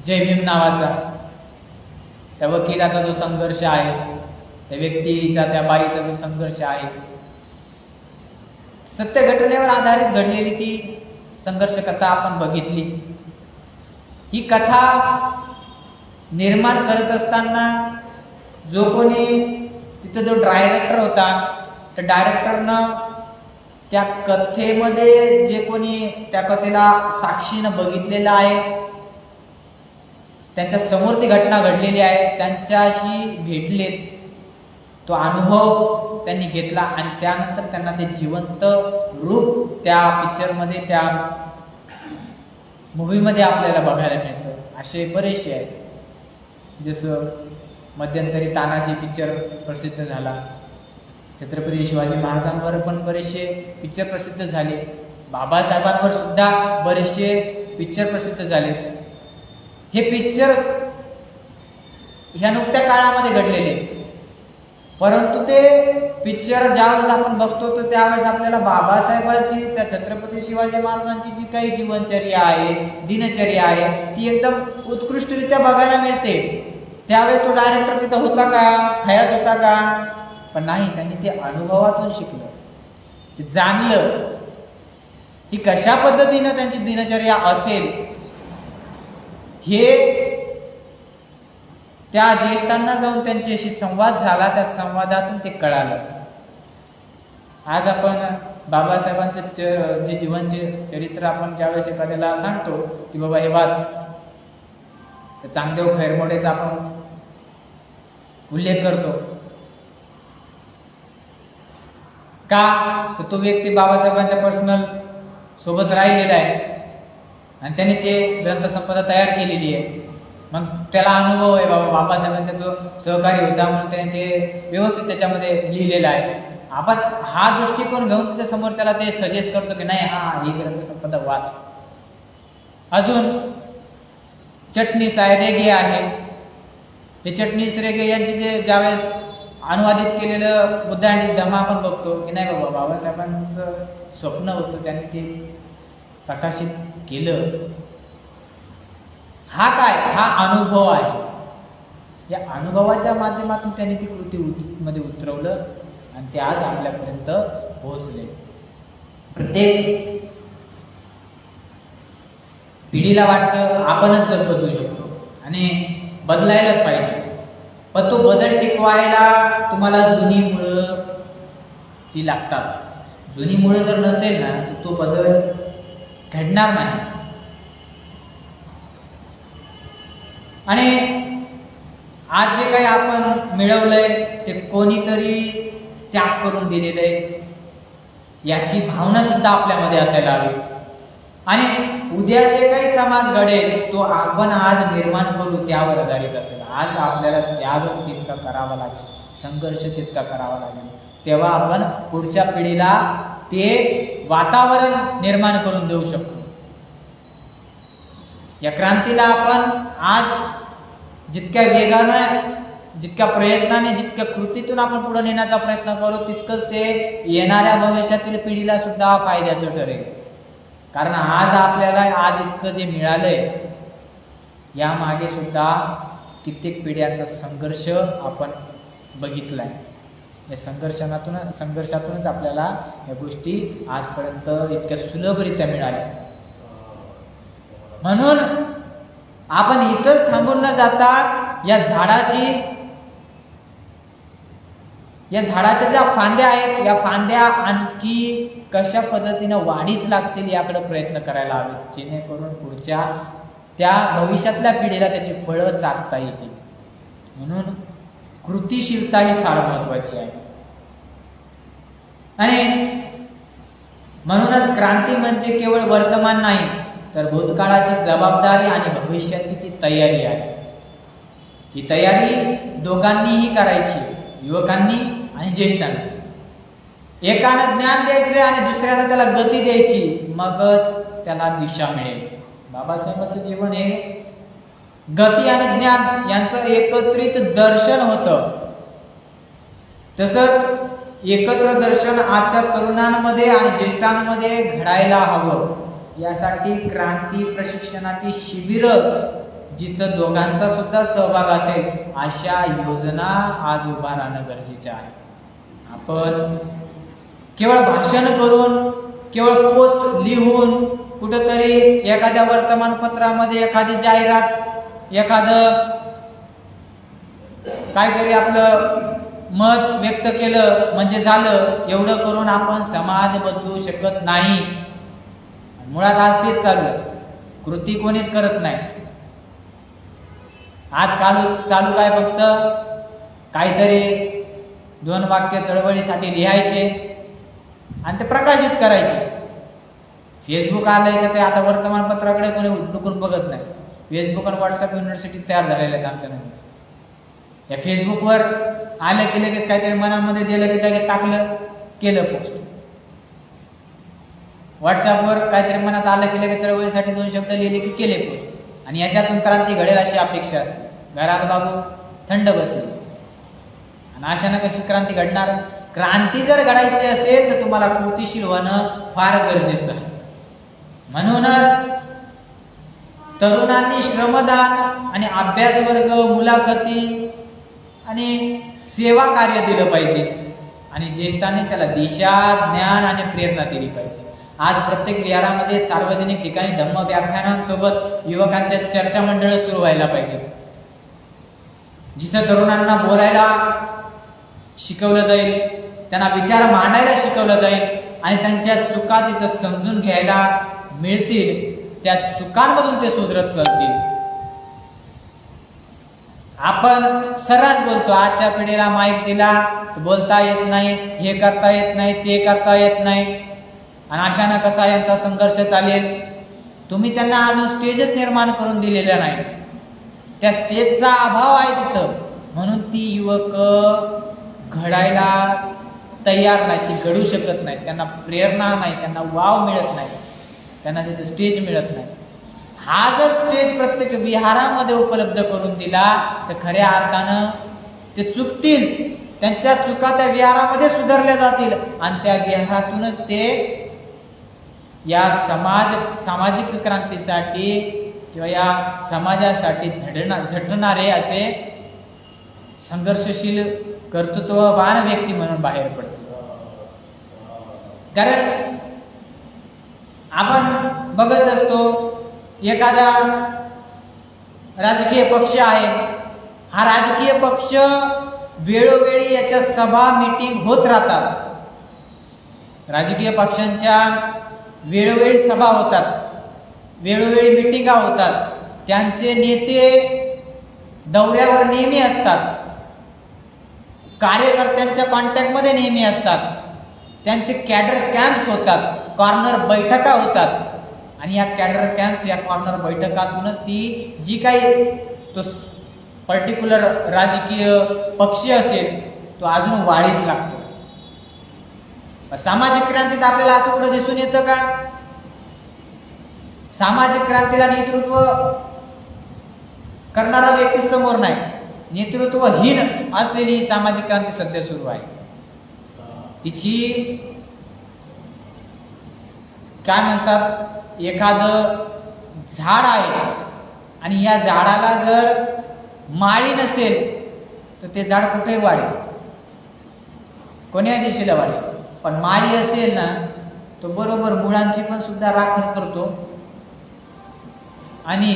जय भीम नावाचा. त्या वकिलाचा जो संघर्ष आहे, त्या व्यक्तीचा, त्या बाईचा जो संघर्ष आहे, सत्य घटनेवर आधारित घडलेली ती संघर्ष कथा आपण बघितली. ही कथा निर्माण करत असताना जो कोणी तिथं जो डायरेक्टर होता, त्या डायरेक्टरनं त्या कथेमध्ये जे कोणी त्या कथेला साक्षीनं बघितलेलं आहे, त्यांच्या समोर ती घटना घडलेली आहे, त्यांच्याशी भेटलेत, तो अनुभव त्यांनी घेतला आणि त्यानंतर त्यांना ते जिवंत रूप त्या पिक्चरमध्ये, त्या मूवीमध्ये आपल्याला बघायला मिळतं. असे बरेचसे आहेत. जसं मध्यंतरी तानाजी पिक्चर प्रसिद्ध झाला, छत्रपती शिवाजी महाराजांवर पण बरेचसे पिक्चर प्रसिद्ध झाले, बाबासाहेबांवर सुद्धा बरेचसे पिक्चर प्रसिद्ध झाले. हे पिक्चर ह्या नुकत्या काळामध्ये घडलेले, परंतु ते पिक्चर ज्यावेळेस आपण बघतो तर त्यावेळेस आपल्याला बाबासाहेबांची, त्या छत्रपती शिवाजी महाराजांची जी काही जीवनचर्या आहे, दिनचर्या आहे, ती एकदम उत्कृष्टरित्या बघायला मिळते. त्यावेळेस तो डायरेक्टर तिथं होता का, हयात होता का? पण नाही, त्यांनी ते अनुभवातून शिकलं, ते जाणलं की कशा पद्धतीनं त्यांची दिनचर्या असेल. हे त्या ज्येष्ठांना जाऊन त्यांच्याशी संवाद झाला, त्या संवादातून ते कळालं. आज आपण बाबासाहेबांचं जे जीवनचे चरित्र आपण ज्यावेळेस एखाद्याला सांगतो की बाबा हे वाच, तर चांगदेव खैरमोडेचा आपण उल्लेख करतो का, तर तो व्यक्ती बाबासाहेबांच्या पर्सनल सोबत राहिलेला आहे आणि त्यांनी ते ग्रंथसंपदा तयार केलेली आहे. मग त्याला अनुभव आहे, बाबा बाबासाहेबांचा जो सहकारी होता म्हणून त्याने ते व्यवस्थित त्याच्यामध्ये लिहिलेलं आहे. आपण हा दृष्टिकोन घेऊन तिथे समोरच्याला ते सजेस्ट करतो की नाही, हा ही ग्रंथसंपदा वाच. अजून चटणीस आहे, रेगे आहे. हे चटणीस रेगे यांचे जे ज्यावेळेस अनुवादित केलेलं बुद्ध अँड धम्मा आपण बघतो की नाही बाबा, बाबासाहेबांचं स्वप्न होतं, त्यांनी ते प्रकाशित केलं. हा काय, हा अनुभव आहे. या अनुभवाच्या माध्यमातून त्यांनी ती कृती मध्ये उतरवलं आणि ते आज आपल्यापर्यंत पोहोचले. प्रत्येक पिढीला वाटतं आपणच जग बदलू शकतो आणि बदलायलाच पाहिजे, पण तो बदल टिकवायला तुम्हाला जुनी मुळं ती लागतात. जुनी मुळं जर नसेल ना तर तो बदल घडणार नाही. आणि आज जे काही आपण मिळवलंय ते कोणीतरी त्याग करून दिलेलं आहे याची भावना सुद्धा आपल्यामध्ये असायला हवी. आणि उद्या जे काही समाज घडेल तो आपण आज निर्माण करू त्यावर आधारित असेल. आज आपल्याला त्याग तितका करावा लागेल, संघर्ष तितका करावा लागेल, तेव्हा आपण पुढच्या पिढीला ते वातावरण निर्माण करून देऊ शकतो. या क्रांतीला आपण आज जितक्या वेगाने, जितक्या प्रयत्नाने, जितक्या कृतीतून आपण पुढे नेण्याचा प्रयत्न करू तितकंच ते येणाऱ्या भविष्यातील पिढीला सुद्धा फायद्याचं ठरेल. कारण आज आपल्याला आज इतकं जे मिळालंय यामागे सुद्धा कित्येक पिढ्यांचा संघर्ष आपण बघितलाय. या संघर्षातूनच आपल्याला या गोष्टी आजपर्यंत इतक्या सुलभरित्या मिळाल्या. म्हणून आपण इथंच थांबून न जाता या झाडाच्या ज्या फांद्या आहेत या फांद्या आणखी कशा पद्धतीनं वाढीस लागतील याकडे प्रयत्न करायला हवे, जेणेकरून पुढच्या त्या भविष्यातल्या पिढीला त्याची फळं चाखता येतील. म्हणून कृतीशीलता ही फार महत्वाची आहे. आणि म्हणूनच क्रांती म्हणजे केवळ वर्तमान नाही तर भूतकाळाची जबाबदारी आणि भविष्याची ती तयारी आहे. ही तयारी दोघांनीही करायची, युवकांनी आणि ज्येष्ठांनी. एकानं ज्ञान द्यायचं आणि दुसऱ्यानं त्याला गती द्यायची, मगच त्याला दिशा मिळेल. बाबासाहेबांचं जीवन हे गती आणि ज्ञान यांचं एकत्रित दर्शन होतं. तसंच एकत्र दर्शन आजच्या तरुणांमध्ये आणि ज्येष्ठांमध्ये घडायला हवं. यासाठी क्रांती प्रशिक्षणाची शिबिरं जिथं दोघांचा सुद्धा सहभाग असेल अशा योजना आज उभा राहणं गरजेचं आहे. आपण केवळ भाषण करून, केवळ पोस्ट लिहून, कुठंतरी एखाद्या वर्तमानपत्रामध्ये एखादी जाहिरात, एखादं काहीतरी आपलं मत व्यक्त केलं म्हणजे झालं, एवढं करून आपण समाज बदलू शकत नाही. मुळात आज तेच चालू आहे, कृती कोणीच करत नाही. आज चालू काय, फक्त काहीतरी 2 वाक्य चळवळीसाठी लिहायचे आणि ते प्रकाशित करायचे. फेसबुक आलंय तर ते आता वर्तमानपत्राकडे कोणी उठून बघत नाही. फेसबुक आणि व्हॉट्सअप युनिव्हर्सिटी तयार झालेल्या आहेत आमच्या नवीन. या फेसबुकवर आलं की लगेच काहीतरी मनामध्ये दिलं की लगेच टाकलं, केलं पोस्ट. व्हॉट्सअपवर काहीतरी मनात आलं की लगेच चळवळीसाठी 2 शब्द लिहिले की केले पोस्ट. आणि याच्यातून क्रांती घडेल अशी अपेक्षा असते. घरात बाबू थंड बसली आणि अशानं कशी क्रांती घडणार? क्रांती जर घडायची असेल तर तुम्हाला कृतीशील होणं फार गरजेचं आहे. म्हणूनच तरुणांनी श्रमदान आणि अभ्यास वर्ग, मुलाखती आणि सेवा कार्य दिलं पाहिजे आणि ज्येष्ठांनी त्याला दिशा, ज्ञान आणि प्रेरणा दिली पाहिजे. आज प्रत्येक विहारामध्ये, सार्वजनिक ठिकाणी धम्म व्याख्यानांसोबत युवकांच्या चर्चा मंडळ सुरू व्हायला पाहिजे, जिथं तरुणांना बोलायला शिकवलं जाईल, त्यांना विचार मांडायला शिकवलं जाईल आणि त्यांच्या चुका तिथं समजून घ्यायला मिळतील. त्या चुकांमधून ते सुधरत चालतील. आपण सर्रास बोलतो, आजच्या पिढीला माईक दिला बोलता येत नाही, हे करता येत नाही, ते करता येत नाही आणि अशानं कसा यांचा संघर्ष चालेल. तुम्ही त्यांना अजून स्टेजच निर्माण करून दिलेल्या नाही. त्या स्टेजचा अभाव आहे तिथं, म्हणून ती युवक घडायला तयार नाही, ती घडू शकत नाही. त्यांना प्रेरणा नाही, त्यांना वाव मिळत नाही, त्यांना तिथं स्टेज मिळत नाही. हा जर स्टेज प्रत्येक विहारामध्ये उपलब्ध करून दिला तर खऱ्या अर्थानं ते चुकतील, त्यांच्या चुका त्या विहारामध्ये सुधारल्या जातील आणि त्या विहारातूनच ते या सामाजिक क्रांतीसाठी किंवा या समाजासाठी झटणारे असे संघर्षशील कर्तृत्ववान व्यक्ती म्हणून बाहेर पडते. कारण आपण बघत असतो एखादा राजकीय पक्ष आहे, हा राजकीय पक्ष वेळोवेळी याच्या सभा मीटिंग होत राहतात. राजकीय पक्षांच्या वेळोवेळी सभा होतात, वेळोवेळी मिटिंगा होतात, त्यांचे नेते दौऱ्यावर नेहमी असतात, कार्यकर्त्यांच्या कॉन्टॅक्टमध्ये नेहमी असतात, त्यांचे कॅडर कॅम्प्स होतात, कॉर्नर बैठका होतात. आणि या कॅडर कॅम्प्स, या कॉर्नर बैठकातूनच ती जी काही तो पर्टिक्युलर राजकीय पक्ष असेल तो अजून वाढीस लागतो. सामाजिक क्रांतीत आपल्याला असं कुठं दिसून येतं का? सामाजिक क्रांतीला नेतृत्व करणारा व्यक्ती समोर नाही, नेतृत्वहीन असलेली सामाजिक क्रांती सध्या सुरू आहे. तिची काय म्हणतात, एखादं झाड आहे आणि या झाडाला जर माळी नसेल तर ते झाड कुठेही वाढेल, कोण्या दिशेला वाढेल. पण माळी असेल ना तो बरोबर मुळांची पण सुद्धा राखण करतो आणि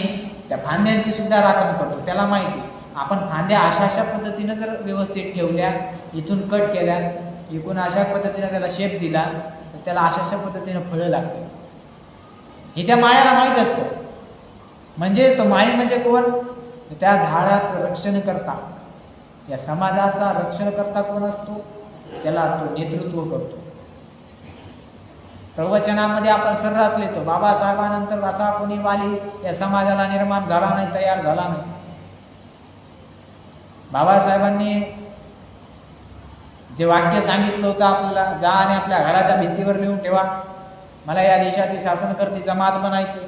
त्या फांद्यांची सुद्धा राखण करतो. त्याला माहिती आपण फांद्या अशा पद्धतीनं जर व्यवस्थित ठेवल्या, इथून कट केल्या, इकडून अशा पद्धतीने त्याला शेप दिला तर त्याला अशा पद्धतीनं फळं लागते. हे त्या माळ्याला माहीत असतं. म्हणजे तो माळी म्हणजे कोण? त्या झाडाचं रक्षण करता, या समाजाचा रक्षण करता कोण असतो? त्याला तो नेतृत्व करतो. प्रवचनामध्ये आपण सर्रास लिहितो बाबासाहेबांनंतर असा कोणी वाली या समाजाला निर्माण झाला नाही, तयार झाला नाही. बाबासाहेबांनी जे वाक्य सांगितलं होतं आपल्याला, जा आणि आपल्या घराच्या भिंतीवर लिहून ठेवा, मला या देशाची शासनकर्ती जमात बनायची.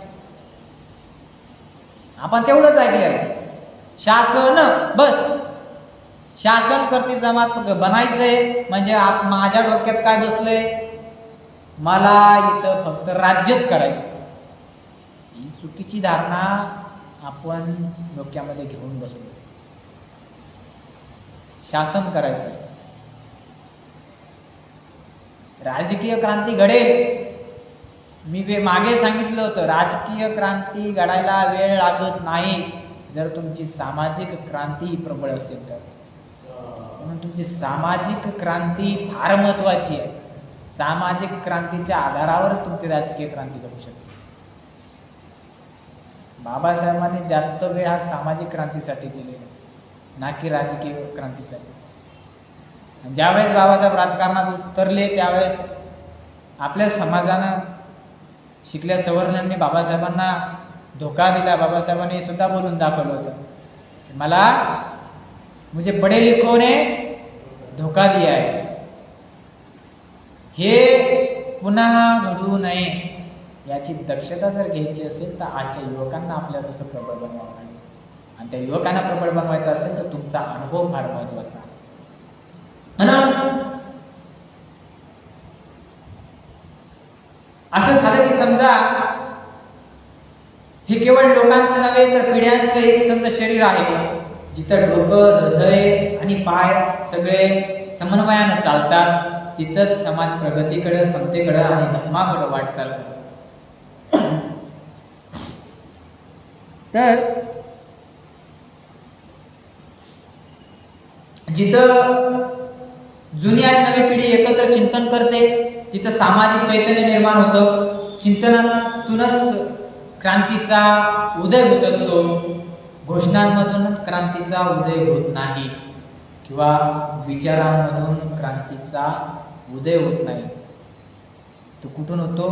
आपण तेवढंच ऐकलं, शासन बस, शासनकर्ती जमात बनायचंय म्हणजे माझ्या डोक्यात काय बसलंय, मला इथं फक्त राज्यच करायचं. ही चुकीची धारणा आपण डोक्यामध्ये घेऊन बसलो. शासन करायचं, राजकीय क्रांती घडेल. मी मागे सांगितलं होतं, राजकीय क्रांती घडायला वेळ लागत नाही जर तुमची सामाजिक क्रांती प्रबळ असेल तर. म्हणून तुमची सामाजिक क्रांती फार महत्वाची आहे. सामाजिक क्रांतीच्या आधारावरच तुमची राजकीय क्रांती घडू शकते. बाबासाहेबांनी जास्त वेळ हा सामाजिक क्रांतीसाठी दिलेला, ना की राजकीय क्रांतीसाठी. ज्यावेळेस बाबासाहेब राजकारणात उतरले त्यावेळेस आपल्या समाजानं, शिकल्या सवर्णांनी बाबासाहेबांना धोका दिला. बाबासाहेबांनी सुद्धा बोलून दाखवलं होतं की मला मुझे पढ़े लिखों ने धोका दिया है. हे पुन्हा घडू नये याची दक्षता जर घ्यायची असेल तर आजच्या युवकांना आपल्याला तसं प्रबळ बनवावं लागेल. आणि त्या युवकांना प्रबळ बनवायचं असेल तर तुमचा अनुभव फार महत्वाचा आहे. म्हणून असं झालं की समजा हे केवळ लोकांचं नव्हे तर पिढ्यांचं एक संत शरीर आहे, जिथं डोकं, हृदय आणि पाय सगळे समन्वयानं चालतात. तिथंच समाज प्रगतीकडे, समतेकडे आणि धर्माकडे वाटचाल करतो. तर जिथं जुनी आणि नवी पिढी एकत्र चिंतन करते तिथं सामाजिक चैतन्य निर्माण होतं. चिंतनातूनच क्रांतीचा उदय होत असतो. घोषणांमधून क्रांतीचा उदय होत नाही किंवा विचारांमधून क्रांतीचा उदय होत नाही. तो कुठून होतो?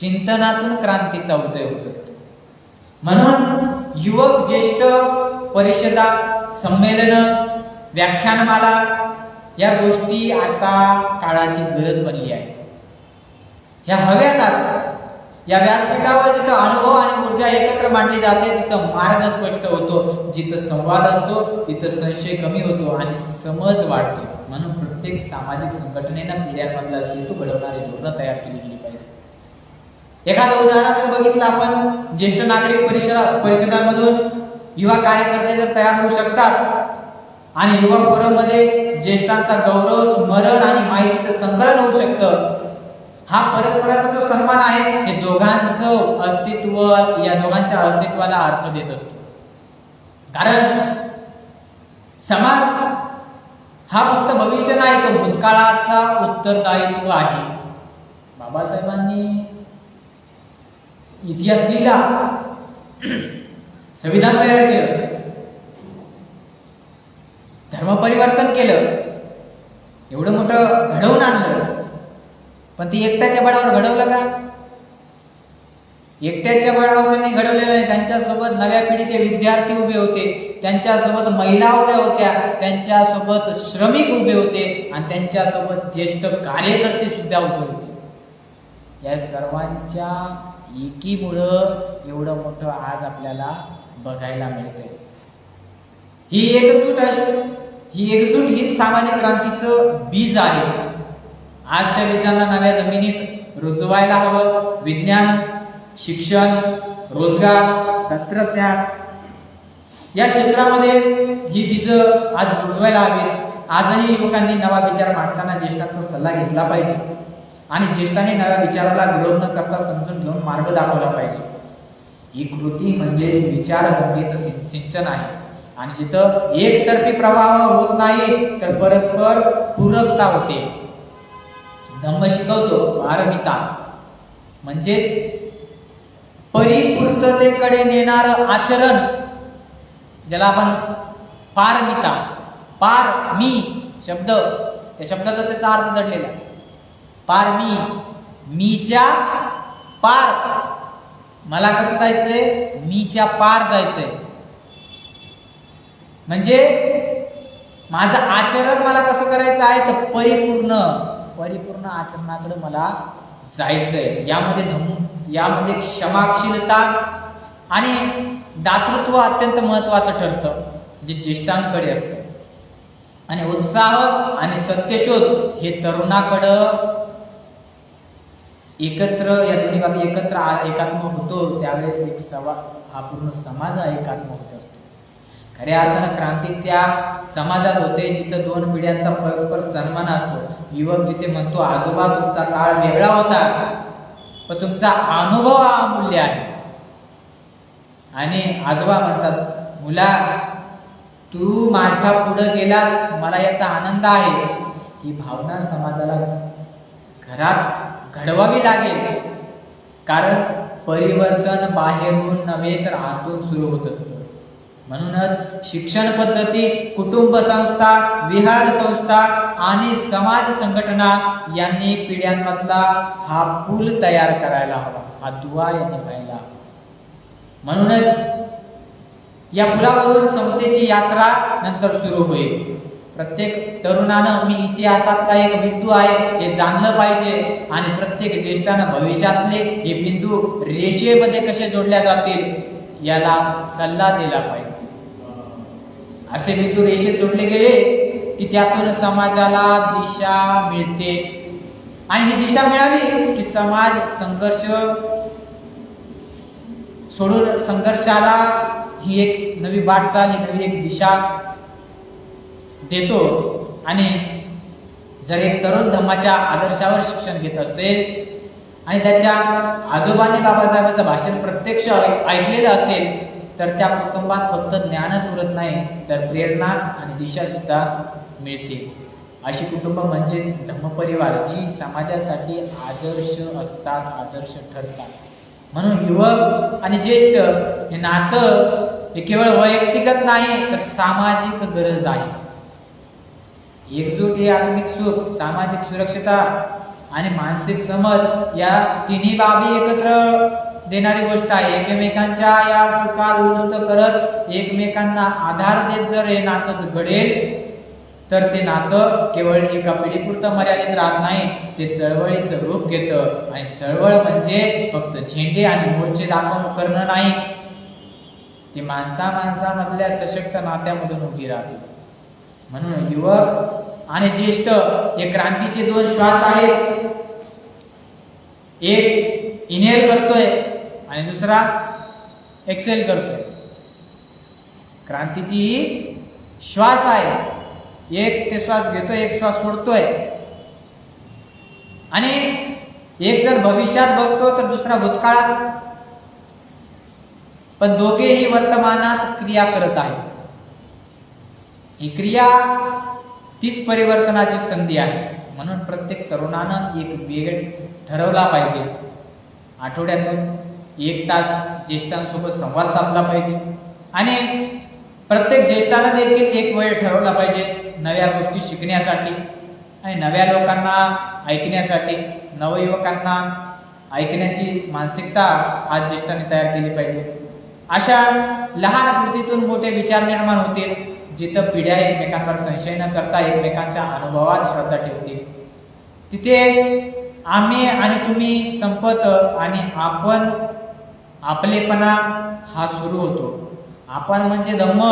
चिंतनातून क्रांतीचा उदय होत असतो. म्हणून युवक ज्येष्ठ परिषदा, संमेलन, व्याख्यानमाला या गोष्टी आता काळाची गरज बनली आहे. ह्या हव्यातच या व्यासपीठावर जिथं अनुभव आणि ऊर्जा एकत्र मांडली जाते तिथं मार्ग स्पष्ट होतो. जिथं संवाद असतो तिथं संशय कमी होतो आणि समज वाढते. म्हणून प्रत्येक सामाजिक संघटनेनं पिढ्यांमधला सेतू घडवणारी धोरणं तयार केली गेली पाहिजे. एखादं उदाहरण जर बघितलं आपण, ज्येष्ठ नागरिक परिषदांमधून युवा कार्यकर्ते जर तयार होऊ शकतात आणि युवा फोरम मध्ये ज्येष्ठांचा गौरव, स्मरण आणि माहितीचं संकलन होऊ शकतं. हा परस्पराचा जो सन्मान आहे हे दोघांचं अस्तित्व, या दोघांच्या अस्तित्वाला अर्थ देत असतो. कारण समाज हा फक्त भविष्य नाही, तो भूतकाळाचा उत्तरदायित्व आहे. बाबासाहेबांनी इतिहास लिहिला, संविधान तयार केलं, धर्म परिवर्तन केलं, एवढं मोठं घडवून आणलं, पण ती एकट्याच्या बळावर घडवलं का? एकट्याच्या बळावर त्यांनी घडवलेलं नाही. त्यांच्यासोबत नव्या पिढीचे विद्यार्थी उभे होते, त्यांच्यासोबत महिला उभ्या होत्या, त्यांच्यासोबत श्रमिक उभे होते आणि त्यांच्यासोबत ज्येष्ठ कार्यकर्ते सुद्धा उभे होते. या सर्वांच्या एकीमुळं एवढं मोठं आज आपल्याला बघायला मिळतंय. ही एकजूट हीच सामाजिक क्रांतीचं बीज आहे. आज त्या बीजांना नव्या जमिनीत रुजवायला हवं. विज्ञान, शिक्षण, रोजगार, तंत्रज्ञान या क्षेत्रामध्ये ही बीज आज रुजवायला हवीत. आजही युवकांनी नवा विचार मांडताना ज्येष्ठांचा सल्ला घेतला पाहिजे आणि ज्येष्ठांनी नव्या विचाराला विरोध न करता समजून घेऊन मार्ग दाखवला पाहिजे. ही कृती म्हणजे विचारगंगेचं सिंचन आहे आणि जिथं एकतर्फी प्रवाह होत नाही तर परस्पर पूरकता होते. धम्म शिकवतो पारमिता म्हणजे परिपूर्ततेकडे नेणार आचरण, ज्याला आपण पारमिता, पार मी शब्द, त्या शब्दाचा त्याचा अर्थ दडलेला. पार मी, मीच्या पार, मला कसं जायचंय? मीच्या पार जायचंय. म्हणजे माझं आचरण मला कसं करायचं आहे तर परिपूर्ण आचरणाकडे मला जायचंय. यामध्ये क्षमाशीलता आणि दातृत्व अत्यंत महत्वाचं ठरतं, जे ज्येष्ठांकडे असतं. आणि उत्साह आणि सत्यशोध हे तरुणाकडं एकत्र, या दोन्ही बाबी एकत्र एकात्म होतो त्यावेळेस हा पूर्ण समाज एकात्म होत असतो. खऱ्या अर्थानं क्रांती त्या समाजात होते जिथं दोन पिढ्यांचा परस्पर सन्मान असतो. युवक जिथे म्हणतो आजोबा तुमचा काळ वेगळा होता पण तुमचा अनुभव हा अमूल्य आहे, आणि आजोबा म्हणतात मुला तू माझ्या पुढे गेलास, मला याचा आनंद आहे. ही भावना समाजाला घरात घडवावी लागेल, कारण परिवर्तन बाहेरून नव्हे तर आतून सुरू होत असतं. म्हणूनच शिक्षण पद्धती, कुटुंब संस्था, विहार संस्था आणि समाज संघटना यांनी पिढ्यांमधला हा पूल तयार करायला हवा, हा दुवा यांनी व्हायला हवा. म्हणूनच या पुलावरून समतेची यात्रा नंतर सुरू होईल. प्रत्येक तरुणानं मी इतिहासातला एक बिंदू आहे हे जाणलं पाहिजे आणि प्रत्येक ज्येष्ठानं भविष्यातले हे बिंदू रेषेमध्ये कसे जोडल्या जातील याला सल्ला दिला पाहिजे. असे बिंदू रेषेत जोडले गेले की त्यातून समाजाला दिशा मिळते, आणि ही दिशा मिळाली की समाज संघर्ष सोडून संघर्षाला ही एक नवी वाटचाल, ही नवी एक दिशा देतो. आणि जर एक तरुण धम्माच्या आदर्शावर शिक्षण घेत असेल आणि त्याच्या आजोबांनी बाबासाहेबांचं भाषण प्रत्यक्ष ऐकलेलं असेल तर त्या कुटुंबात फक्त ज्ञानच उरत नाही तर प्रेरणा आणि दिशा सुद्धा मिळते. अशी कुटुंब म्हणजेच धम्मपरिवार, जी समाजासाठी आदर्श असतात, आदर्श ठरतात. म्हणून युवक आणि ज्येष्ठ हे नातं हे केवळ वैयक्तिकच नाही तर सामाजिक गरज आहे. एकजूट हे आत्मिक सुख, सामाजिक सुरक्षता आणि मानसिक समज या तिन्ही बाबी एकत्र देणारी गोष्ट आहे. एकमेकांच्या या चुका दुरुस्त करत एकमेकांना आधार देत जर हे नातं घडेल तर ते नातं केवळ एका पिढीपुरतं मर्यादित राहत नाही, ते चळवळीचं रूप घेतं. आणि चळवळ म्हणजे फक्त झेंडे आणि मोर्चे दाखवून करणं नाही, ते माणसामधल्या सशक्त नात्यामधून उभी राहते. म्हणून युवक आणि ज्येष्ठ हे क्रांतीचे दोन श्वास आहेत. एक इनहेल करतोय आणि दुसरा एक्सेल करतोय. क्रांतीची श्वास आहे, एक ते श्वास घेतोय, एक श्वास सोडतोय, आणि एक जर भविष्यात बघतो तर दुसरा भूतकाळात, पण दोघेही वर्तमानात क्रिया करत आहेत. ही क्रिया तीच परिवर्तनाची संधी आहे. म्हणून प्रत्येक तरुणानं एक वेळ ठरवला पाहिजे. आठवड्यातून 1 तास ज्येष्ठांसोबत संवाद साधला पाहिजे, आणि प्रत्येक ज्येष्ठानं देखील एक वेळ ठरवला पाहिजे नव्या गोष्टी शिकण्यासाठी आणि नव्या लोकांना ऐकण्यासाठी. नवयुवकांना ऐकण्याची मानसिकता आज ज्येष्ठांनी तयार केली पाहिजे. अशा लहान कृतीतून मोठे विचार निर्माण होतील, जिथं पिढ्या एकमेकांवर संशय न करता एकमेकांच्या अनुभवात श्रद्धा ठेवतील. तिथे आम्ही आणि तुम्ही संपत आणि आपण आपलेपणा हा सुरू होतो. आपण म्हणजे धम्म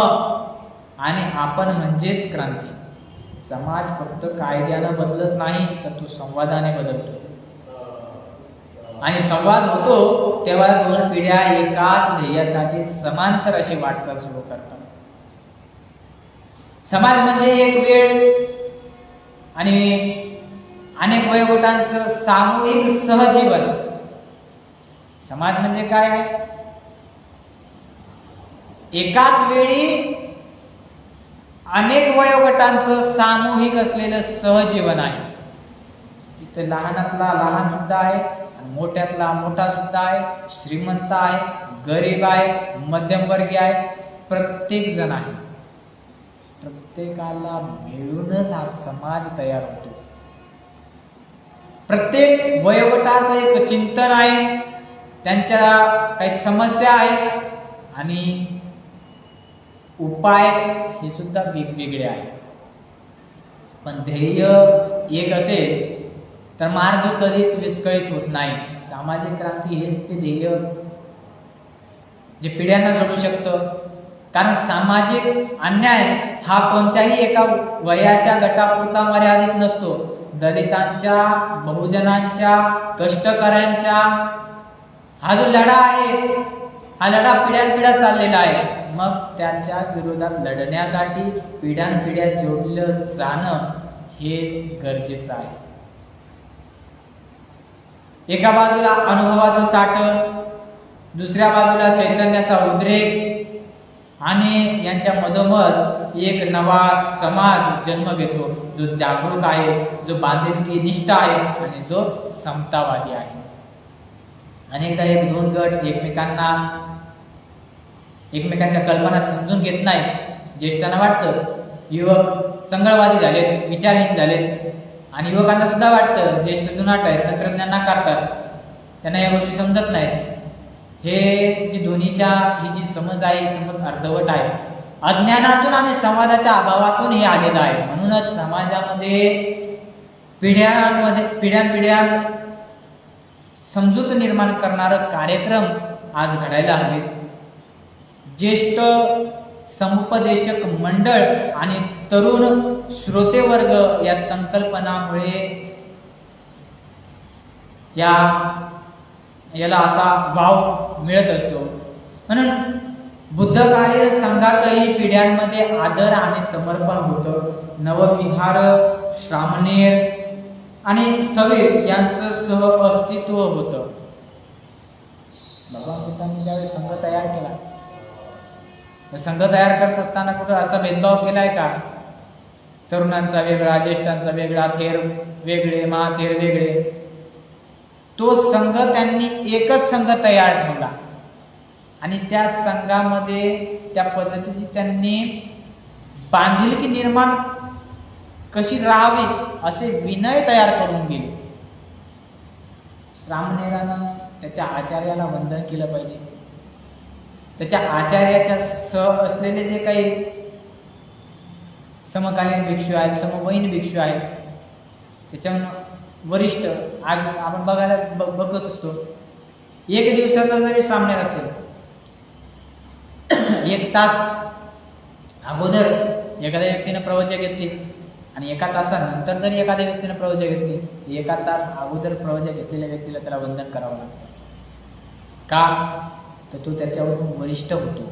आणि आपण म्हणजेच क्रांती. समाज फक्त कायद्यानं बदलत नाही, तर तो संवादाने बदलतो. आणि संवाद होतो तेव्हा 2 पिढ्या एकाच ध्येयासाठी समांतर अशी वाटचाल सुरू करतात. समाज म्हणजे एक वेळ आणि अनेक वयोगटांचं सामूहिक सहजीवन. समाज म्हणजे काय? एकाच वेळी अनेक वयोगटांचं सामूहिक असलेलं सहजीवन आहे. तिथे लहानातला लहान सुद्धा आहे, मोठ्यातला मोठा सुद्धा आहे, श्रीमंत आहे, गरीब आहे, मध्यमवर्गीय आहे, प्रत्येक जण आहे. प्रत्येकाला मिळूनच हा समाज तयार होतो. प्रत्येक वयोगटाचं एक चिंतन आहे, त्यांच्या काही समस्या आहेत, आणि उपाय हे सुद्धा वेगवेगळे आहेत. पण ध्येय एक असेल तर मार्ग कधीच विस्कळीत होत नाही. सामाजिक क्रांती हेच ते ध्येय जे पिढ्यांना जोडू शकतं. कारण सामाजिक अन्याय हा कोणत्याही एका वयाच्या गटापुरता मर्यादित नसतो. दलितांच्या, बहुजनांच्या, कष्टकऱ्यांच्या हा जो लढा आहे, हा लढा पिढ्यानपिढ्या चाललेला आहे. मग त्याच्या विरोधात लढण्यासाठी पिढ्यानपिढ्या जोडलं जाणं हे गरजेचं आहे. एका बाजूला अनुभवाचं साठं, दुसऱ्या बाजूला चैतन्याचा उद्रेक, आणि यांच्या मधोमध एक नवा समाज जन्म घेतो, जो जागरूक आहे, जो बांधिलकी निष्ठ आहे, आणि जो समतावादी आहे. अनेकदा 1-2 गट एकमेकांच्या कल्पना समजून घेत नाही. ज्येष्ठांना वाटतं युवक चंगळवादी झालेत, विचारहीन झालेत, आणि युवकांना सुद्धा वाटतं ज्येष्ठ जुनाट आहेत, तंत्रज्ञान नाकारतात, त्यांना या गोष्टी समजत नाहीत. हे जी दोन्हीच्या ही जी समज आहे, ही समज अर्धवट आहे. अज्ञानातून आणि संवादाच्या अभावातून हे आलेलं आहे. म्हणूनच समाजामध्ये पिढ्यानपिढ्या समजूत निर्माण करणारं कार्यक्रम आज घडायला हवेत. ज्येष्ठ समुपदेशक मंडळ आणि तरुण श्रोतेवर्ग या संकल्पनामुळे याला असा वाव मिळत असतो. म्हणून बुद्धकार्य संघातही पिढ्यांमध्ये आदर आणि समर्पण होतं. नवविहार, श्रामणेर आणि स्थवीर यांचं सह अस्तित्व होतं. भगवान बुद्धांनी ज्यावेळी संघ तयार केला, संघ तयार करत असताना कुठं असा भेदभाव केलाय का? तरुणांचा वेगळा, ज्येष्ठांचा वेगळा, थेर वेगळे, महाथेर वेगळे. तो संघ त्यांनी एकच संघ तयार ठेवला, आणि त्या संघामध्ये त्या पद्धतीची त्यांनी बांधिलकी निर्माण कशी राहावी असे विनय तयार करून गेले. श्रामणेरानं त्याच्या आचार्याला वंदन केलं पाहिजे. त्याच्या आचार्याच्या सह असलेले जे काही समकालीन भिक्षू आहेत, समवयीन भिक्षू आहेत, त्याच्याहून वरिष्ठ आज आपण बघत असतो. 1 दिवसाचा जरी श्रामणेर असेल, 1 तास अगोदर एखाद्या व्यक्तीने प्रवचन घेतली, आणि 1 तासानंतर जरी एखाद्या व्यक्तीने प्रवचन घेतली, 1 तास अगोदर प्रवचन घेतलेल्या व्यक्तीला त्याला वंदन करावं लागतं. का? तर तो त्याच्यावरून वरिष्ठ होतो,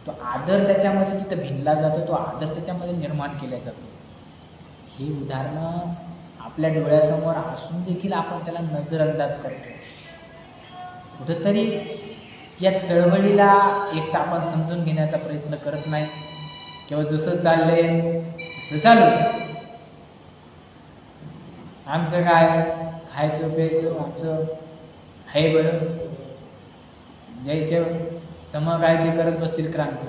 तो आदर त्याच्यामध्ये तिथं भिनला जातो, तो आदर त्याच्यामध्ये निर्माण केला जातो. ही उदाहरणं आपल्या डोळ्यासमोर असून देखील आपण त्याला नजरअंदाज करतो. कुठंतरी या चळवळीला एक तर आपण समजून घेण्याचा प्रयत्न करत नाही, किंवा जसं चाललंय तसं चालू आमचं काय खायचं प्यायचं आमचं आहे बरं, द्यायचं तर मग काय ते करत बसतील क्रांती.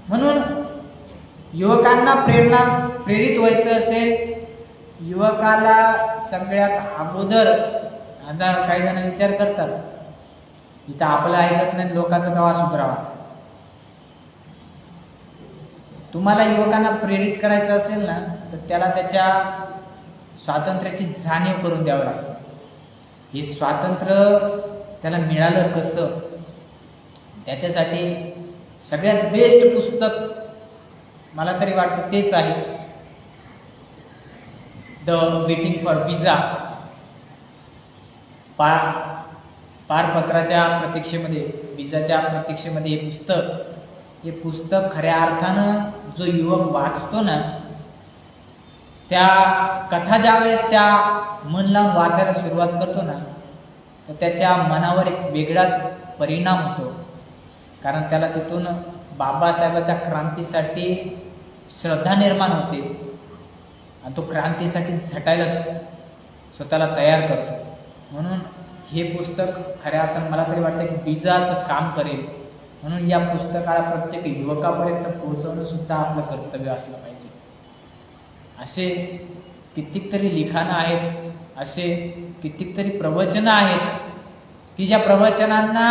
म्हणून युवकांना प्रेरित व्हायचं असेल, युवकाला सगळ्यात अगोदर, आता काही जण विचार करतात इथं आपलं ऐकत नाही लोकांचं गावा सुधरावा. तुम्हाला युवकांना प्रेरित करायचं असेल ना, तर त्याला त्याच्या स्वातंत्र्याची जाणीव करून द्यावं लागतं. हे स्वातंत्र्य त्याला मिळालं कसं, त्याच्यासाठी सगळ्यात बेस्ट पुस्तक मला तरी वाटतं तेच आहे, द वेटिंग फॉर विजा. पारपत्राच्या प्रतीक्षेमध्ये, विजाच्या प्रतीक्षेमध्ये हे पुस्तक खऱ्या अर्थानं जो युवक वाचतो ना, त्या कथा ज्यावेळेस त्या मन लावून वाचायला सुरुवात करतो ना, तर त्याच्या मनावर एक वेगळाच परिणाम होतो. कारण त्याला तिथून बाबासाहेबाच्या क्रांतीसाठी श्रद्धा निर्माण होते आणि तो क्रांतीसाठी झटायला स्वतःला तयार करतो. म्हणून हे पुस्तक खऱ्या अर्थानं मला तरी वाटतं की बीजाचं काम करेल. म्हणून या पुस्तकाला प्रत्येक युवकापर्यंत पोहोचवणं सुद्धा आपलं कर्तव्य असलं पाहिजे. असे कितीक तरी लिखाणं आहेत, असे कितीक तरी प्रवचनं आहेत की ज्या प्रवचनांना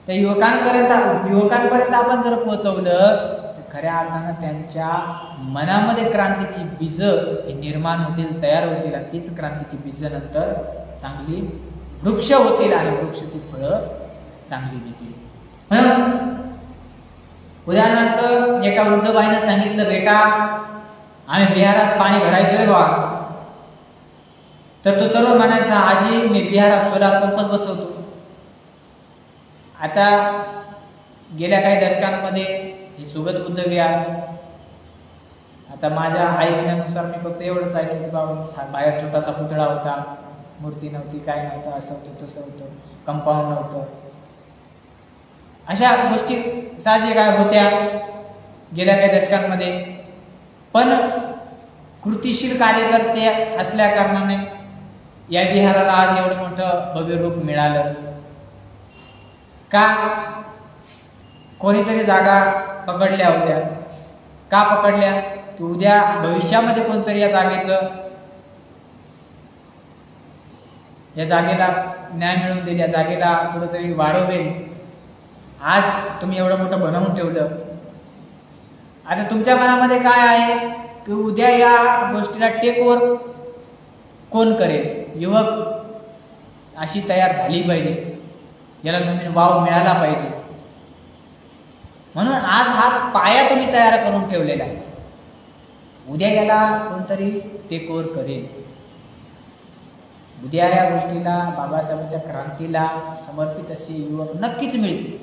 त्या युवकांपर्यंत आपण जर पोहोचवलं तर खऱ्या अर्थानं त्यांच्या मनामध्ये क्रांतीची बीज ही निर्माण होतील, तयार होतील आणि तीच क्रांतीची बीज नंतर चांगली वृक्ष होतील आणि वृक्षाची फळं चांगली देतील. म्हणून उदाहरणार्थ एका वृद्ध बाईने सांगितलं, बेटा आम्ही बिहारात पाणी भरायचं रे बाबा. तर तो तरुण म्हणायचा, आजी मी बिहारात सोलार पंपच बसवतो. आता गेल्या काही दशकांमध्ये हे सुगत बुद्ध विहार, आता माझ्या ऐकण्यानुसार मी फक्त एवढंच ऐकलं की बाबा बाहेर छोटासा पुतळा होता, मूर्ती नव्हती, काय नव्हतं, असं होतं तसं होतं, कंपाऊंड नव्हतं. अशा गोष्टी साहजिक होत्या गेल्या काही दशकांमध्ये. पण कृतिशील कार्यकर्ते असल्या कारणाने या विहाराला आज एवढं मोठं भव्य रूप मिळालं. का? कोणीतरी जागा पकडल्या होत्या. का पकडल्या? की उद्या भविष्यामध्ये कोणतरी या जागेला न्याय मिळवून देईल, या जागेला कुठेतरी वाढवेल. आज तुम्ही एवढं मोठं बनवून ठेवलं. आता तुमच्या मनामध्ये काय आहे की उद्या या गोष्टीला टेक ओव्हर कोण करेल? युवक अशी तयार झाली पाहिजे, याला नवीन वाव मिळाला पाहिजे. म्हणून आज हा पाया तुम्ही तयार करून ठेवलेला आहे. उद्या याला कोणतरी टेक ओव्हर करेल. उद्या या गोष्टीला, बाबासाहेबांच्या क्रांतीला समर्पित असे युवक नक्कीच मिळतील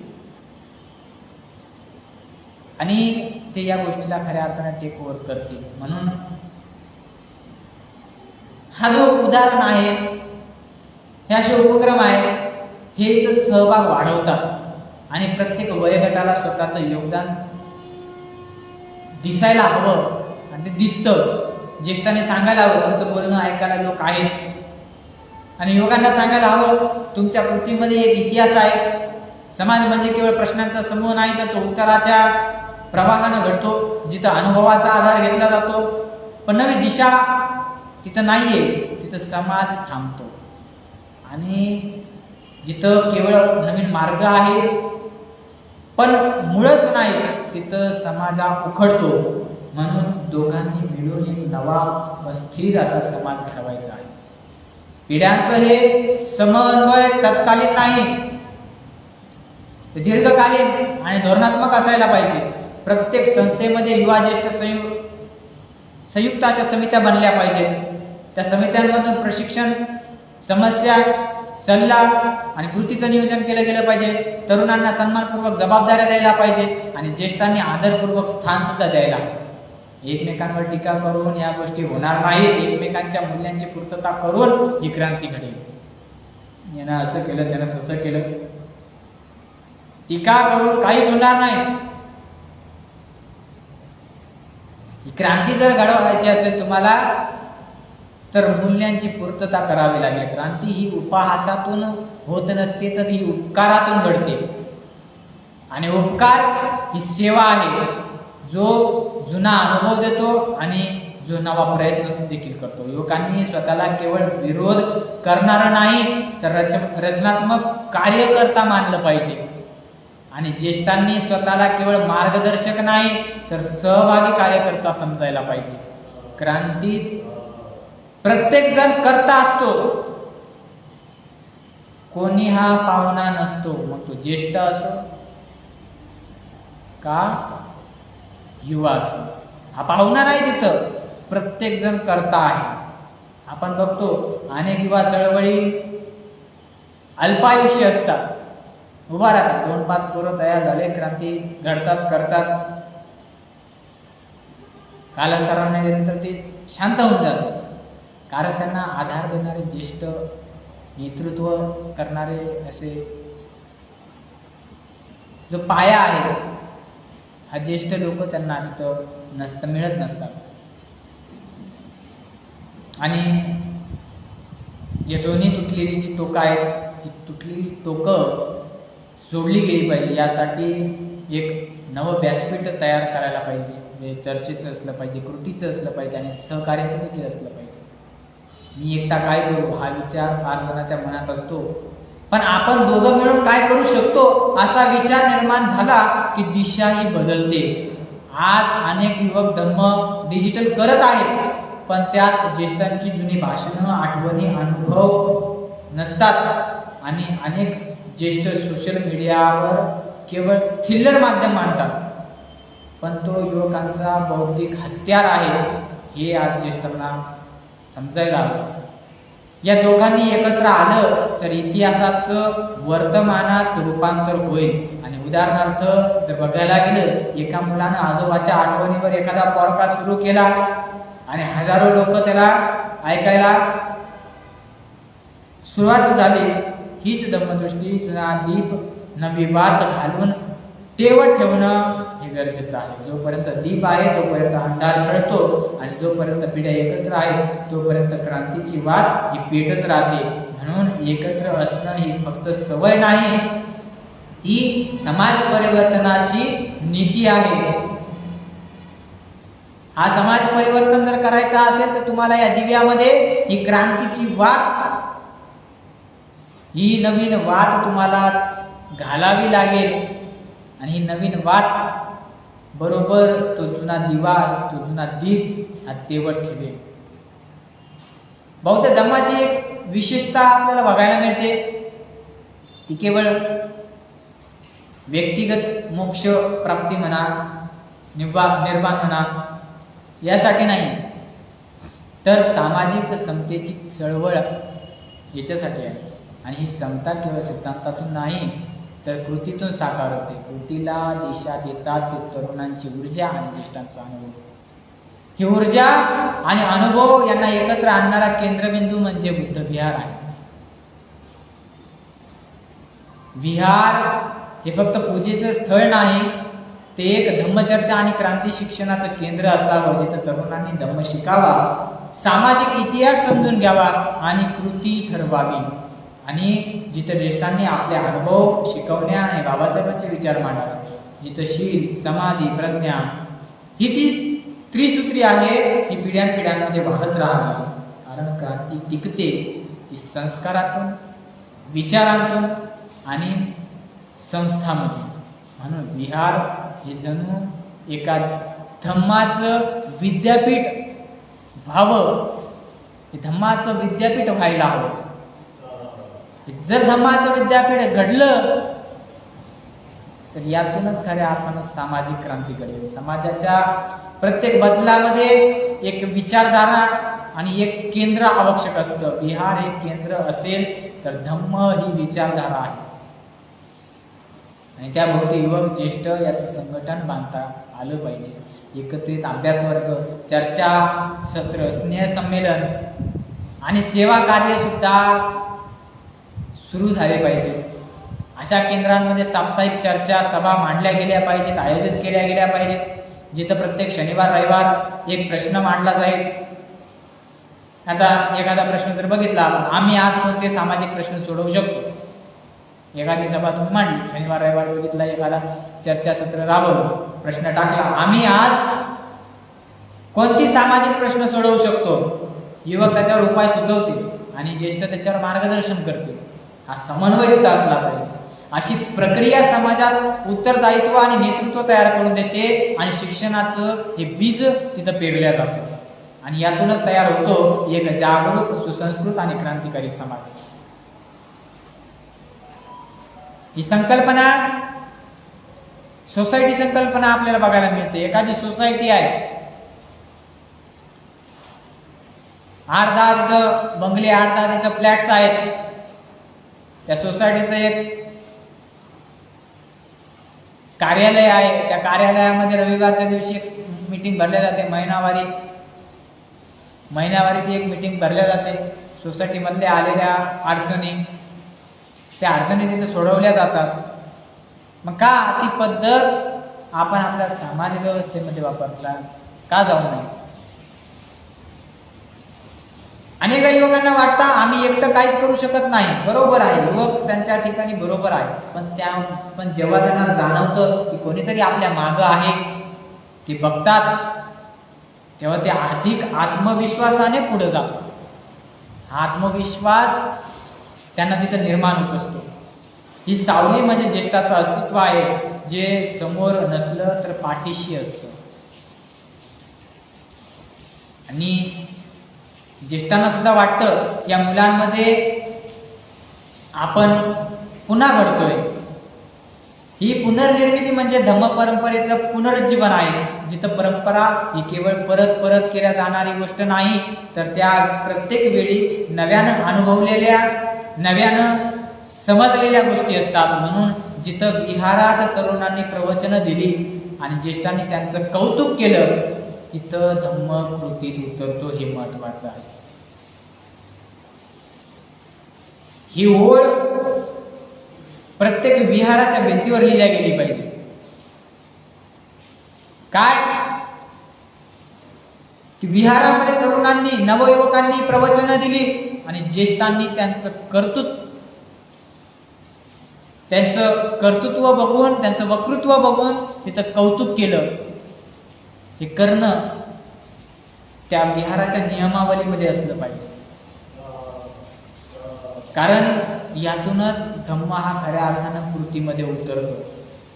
आणि ते या गोष्टीला खऱ्या अर्थाने टेक ओव्हर करतील. म्हणून हा जो उदाहरण आहे, हे असे उपक्रम आहेत, हे इथं सहभाग वाढवतात आणि प्रत्येक वयोगटाला स्वतःचं योगदान दिसायला हवं आणि ते दिसतं. ज्येष्ठाने सांगायला हवं, तुमचं बोलणं ऐकायला लोक आहेत. आणि युवकांना सांगायला हवं, तुमच्या कृतीमध्ये एक इतिहास आहे. समाज म्हणजे केवळ प्रश्नांचा समूह नाही, तर तो उत्तराच्या प्रवाहानं घडतो, जिथं अनुभवाचा आधार घेतला जातो. पण नवी दिशा तिथं नाहीये, तिथं समाज थांबतो. आणि जिथं केवळ नवीन मार्ग आहे पण मुळच नाही, तिथं समाज उखडतो. म्हणून दोघांनी मिळून एक नवा व स्थिर असा समाज घडवायचा आहे. पिढ्यांचं हे समन्वय तत्कालीन नाही, ते दीर्घकालीन आणि धोरणात्मक असायला पाहिजे. प्रत्येक संस्थेमध्ये युवा ज्येष्ठ संयुक्त अशा समित्या बनल्या पाहिजेत. त्या समित्यांमधून प्रशिक्षण, समस्या सल्ला आणि कृतीचं नियोजन केलं गेलं पाहिजे. तरुणांना सन्मानपूर्वक जबाबदाऱ्या द्यायला पाहिजे आणि ज्येष्ठांनी आदरपूर्वक स्थान सुद्धा द्यायला. एकमेकांवर टीका करून या गोष्टी होणार नाहीत. एकमेकांच्या मूल्यांची पूर्तता करून ही क्रांती घडेल. यानं असं केलं, त्यानं तसं केलं, टीका करून काहीच होणार नाही. ही क्रांती जर घडवायची असेल तुम्हाला तर मूल्यांची पूर्तता करावी लागेल. क्रांती ही उपहासातून होत नसते, तर ही उपकारातून घडते. आणि उपकार ही सेवा आहे, जो जुना अनुभव देतो आणि जो नवा प्रयत्न देखील करतो. युवकांनी स्वतःला केवळ विरोध करणारा नाही तर रचनात्मक कार्यकर्ता मानलं पाहिजे. आणि ज्येष्ठांनी स्वतःला केवळ मार्गदर्शक नाही तर सहभागी कार्यकर्ता समजायला पाहिजे. क्रांतीत प्रत्येक जण करता असतो, कोणी हा पाहुणा नसतो. मग तो ज्येष्ठ असो का युवा असो, हा पाहुणा नाही. तिथं प्रत्येक जण करता आहे. आपण बघतो अनेक युवा चळवळी अल्पायुष्य असतात, उभा राहतात. 2-5 पोरं तयार झाले, क्रांती घडतात, करतात, कालांतराने नंतर ते शांत होऊन जातात. कारण त्यांना आधार देणारे ज्येष्ठ, नेतृत्व करणारे असे जो पाया आहे, हा ज्येष्ठ लोक त्यांना तिथं मिळत नसतात. आणि या दोन्ही तुटलेली जी टोकं आहेत, ही तुटलेली टोकं जोडली गेली पाहिजे. यासाठी एक नवं व्यासपीठ तयार करायला पाहिजे. जे चर्चेचं असलं पाहिजे, कृतीचं असलं पाहिजे आणि सहकार्याचं देखील असलं पाहिजे. मी एकटा काय करू हा विचार फार जणांच्या मनात असतो, पण आपण दोघं मिळून काय करू शकतो असा विचार निर्माण झाला की दिशाही बदलते. आज अनेक युवक धम्म डिजिटल करत आहेत, पण त्यात ज्येष्ठांची जुनी भाषणं, आठवणी, अनुभव नसतात. आणि अनेक ज्येष्ठ सोशल मीडियावर केवळ थिल्लर माध्यम मानतात, पण तो युवकांचा बौद्धिक हत्यार आहे हे आज ज्येष्ठांना समजायला हवं. या दोघांनी एकत्र आलं तर इतिहासाचं वर्तमानात रूपांतर होईल. आणि उदाहरणार्थ जर बघायला गेलं, एका मुलानं आजोबाच्या आठवणीवर एखादा पॉडकास्ट सुरू केला आणि हजारो लोक त्याला ऐकायला सुरुवात झाली. हीच धम्मदृष्टी, जुना दीप नवी वात घालून तेवत ठेवणं हे गरजेचं आहे. जोपर्यंत दीप आहे तोपर्यंत अंधार टळतो आणि जोपर्यंत पिढ्या एकत्र आहेत तोपर्यंत क्रांतीची वात ही पेटत राहते. म्हणून एकत्र असणं ही फक्त सवय नाही, ती समाज परिवर्तनाची नीती आहे. हा समाज परिवर्तन जर करायचा असेल तर तुम्हाला या दिव्यामध्ये ही क्रांतीची वात, ही नवीन वात तुम्हाला घालावी लागेल. आणि ही नवीन वात बरोबर तो जुना दिवा, तो जुना दीप हा तेवत ठेवेल. बौद्ध धर्माची एक विशेषता आपल्याला बघायला मिळते, ती केवळ व्यक्तिगत मोक्ष प्राप्ती म्हणा, निर्वाण म्हणा यासाठी नाही, तर सामाजिक समतेची चळवळ याच्यासाठी आहे. आणि ही समता केवळ सिद्धांतातून नाही तर कृतीतून साकार होते. कृतीला दिशा देतात ते तरुणांची ऊर्जा आणि ज्येष्ठांचा अनुभव. ही ऊर्जा आणि अनुभव यांना एकत्र आणणारा केंद्रबिंदू म्हणजे बुद्ध विहार आहे. विहार हे फक्त पूजेचं स्थळ नाही, ते एक धम्मचर्चा आणि क्रांती शिक्षणाचं केंद्र असावं, जिथं तरुणांनी धम्म शिकावा, सामाजिक इतिहास समजून घ्यावा आणि कृती ठरवावी. आणि जिथं ज्येष्ठांनी आपले अनुभव शिकवण्या आणि बाबासाहेबांचे विचार मांडावे. जिथं शील, समाधी, प्रज्ञा ही ती त्रिसूत्री आहे, ही पिढ्यानपिढ्यांमध्ये वाहत राहावी. कारण क्रांती टिकते ती संस्कारातून, विचारांतून आणि संस्थांमधून. म्हणून विहार हे जणू एका धम्माचं विद्यापीठ व्हावं, हे धम्माचं विद्यापीठ व्हायला हवं. जर धम्माचं विद्यापीठ घडलं तर यातूनच खऱ्या अर्थानं सामाजिक क्रांती घडेल. समाजाच्या प्रत्येक बदलामध्ये एक विचारधारा आणि एक केंद्र आवश्यक असतं. विहार हे केंद्र असेल तर धम्म ही विचारधारा आहे आणि त्याभोवती युवक ज्येष्ठ याचं संघटन बांधता आलं पाहिजे. एकत्रित अभ्यास वर्ग, चर्चा सत्र, स्नेह संमेलन आणि सेवा कार्य सुद्धा सुरू झाले पाहिजे. अशा केंद्रांमध्ये साप्ताहिक चर्चा सभा मांडल्या गेल्या पाहिजेत, आयोजित केल्या गेल्या पाहिजेत, जिथं प्रत्येक शनिवार रविवार एक प्रश्न मांडला जाईल. आता एखादा प्रश्न जर बघितला आपण, आम्ही आज कोणते सामाजिक प्रश्न सोडवू शकतो, एखादी सभा तुम्ही मांडली, शनिवार रविवार बघितला, एखादा चर्चासत्र राबवलं, प्रश्न टाकला, आम्ही आज कोणती सामाजिक प्रश्न सोडवू शकतो, युवक त्याच्यावर उपाय सुचवतील आणि ज्येष्ठ त्याच्यावर मार्गदर्शन करतील. हा समन्वय तिथं असला पाहिजे. अशी प्रक्रिया समाजात उत्तरदायित्व आणि नेतृत्व तयार करून देते आणि शिक्षणाचं हे बीज तिथं पेरल्या जातं आणि यातूनच तयार होतो एक जागरूक, सुसंस्कृत आणि क्रांतिकारी समाज. ही संकल्पना, सोसायटी संकल्पना आपल्याला बघायला मिळते. एखादी सोसायटी आहे, 8-10 तिथं बंगले, 8-10 तिथं फ्लॅट्स आहेत. त्या सोसायटीचं एक कार्यालय आहे. त्या कार्यालयामध्ये रविवारच्या दिवशी एक मीटिंग भरल्या जाते. महिन्यावारी ती एक मीटिंग भरल्या जाते. सोसायटीमधले आलेल्या अडचणी, त्या अडचणी तिथे सोडवल्या जातात. मग का ती पद्धत आपण आपल्या समाज व्यवस्थेमध्ये वापरला का जाऊ नये? अनेक युवकांना वाटतं आम्ही एकटं काहीच करू शकत नाही. बरोबर आहे, युवक त्यांच्या ठिकाणी बरोबर आहे, पण जेव्हा त्यांना जाणवतं की कोणीतरी आपल्या मागं आहे, ते बघतात, तेव्हा ते अधिक आत्मविश्वासाने पुढे जातात. हा आत्मविश्वास त्यांना तिथं निर्माण होत असतो. ही सावली म्हणजे ज्येष्ठाचं अस्तित्व आहे, जे समोर नसलं तर पाठीशी असतं. आणि ज्येष्ठांना सुद्धा वाटतं या मुलांमध्ये आपण पुन्हा घडतोय. ही पुनर्निर्मिती म्हणजे धम्म परंपरेचं पुनरुज्जीवन आहे, जिथं परंपरा ही केवळ परत परत केल्या जाणारी गोष्ट नाही, तर त्या प्रत्येक वेळी नव्यानं अनुभवलेल्या, नव्यानं समजलेल्या गोष्टी असतात. म्हणून जिथं विहारात तरुणांनी प्रवचनं दिली आणि ज्येष्ठांनी त्यांचं कौतुक केलं, तिथं धम्म कृतीत उतरतो. हे महत्वाचं आहे. ही ओळ प्रत्येक विहाराच्या भिंतीवर लिहिल्या गेली पाहिजे. काय की विहारामध्ये तरुणांनी, नवयुवकांनी प्रवचनं दिली आणि ज्येष्ठांनी त्यांचं कर्तृत्व बघून, त्यांचं वक्तृत्व बघून तिथं कौतुक केलं. हे करणं त्या विहाराच्या नियमावलीमध्ये असलं पाहिजे. कारण यातूनच धम्म हा खऱ्या अर्थानं कृतीमध्ये उतरतो.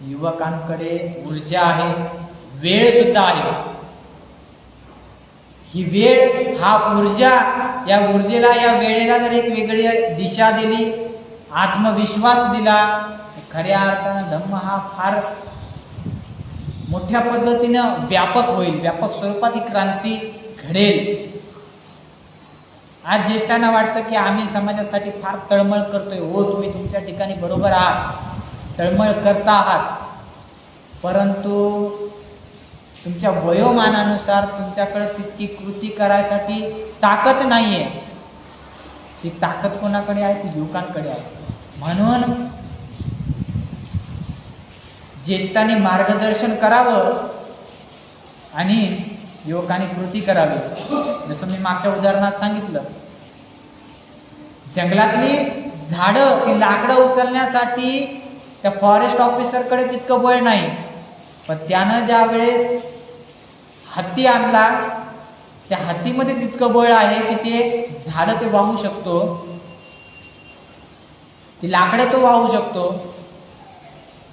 युवकांकडे ऊर्जा आहे, वेळ सुद्धा आहे. ही वेळ, हा ऊर्जा, या ऊर्जेला, या वेळेला जर एक वेगळी दिशा दिली, आत्मविश्वास दिला, खऱ्या अर्थानं धम्म हा फार मोठ्या पद्धतीनं व्यापक होईल, व्यापक स्वरूपात ही क्रांती घडेल. आज ज्येष्ठांना वाटतं की आम्ही समाजासाठी फार तळमळ करतोय. हो, तुम्ही तुमच्या ठिकाणी बरोबर आहात, तळमळ करता आहात, परंतु तुमच्या वयोमानानुसार तुमच्याकडे तितकी कृती करायसाठी ताकद नाहीये. ती ताकद कोणाकडे आहे? ती युवकांकडे आहे. म्हणून ज्येष्ठांनी मार्गदर्शन करावं आणि युवकांनी कृती करावी. जसं मी मागच्या उदाहरणात सांगितलं, जंगलातली झाडं, ती लाकडं उचलण्यासाठी त्या फॉरेस्ट ऑफिसरकडे तितकं बळ नाही, पण त्यानं ज्या वेळेस हत्ती आणला, त्या हत्तीमध्ये तितकं बळ आहे की ते झाडं ते वाहू शकतो, ती लाकडं तो वाहू शकतो.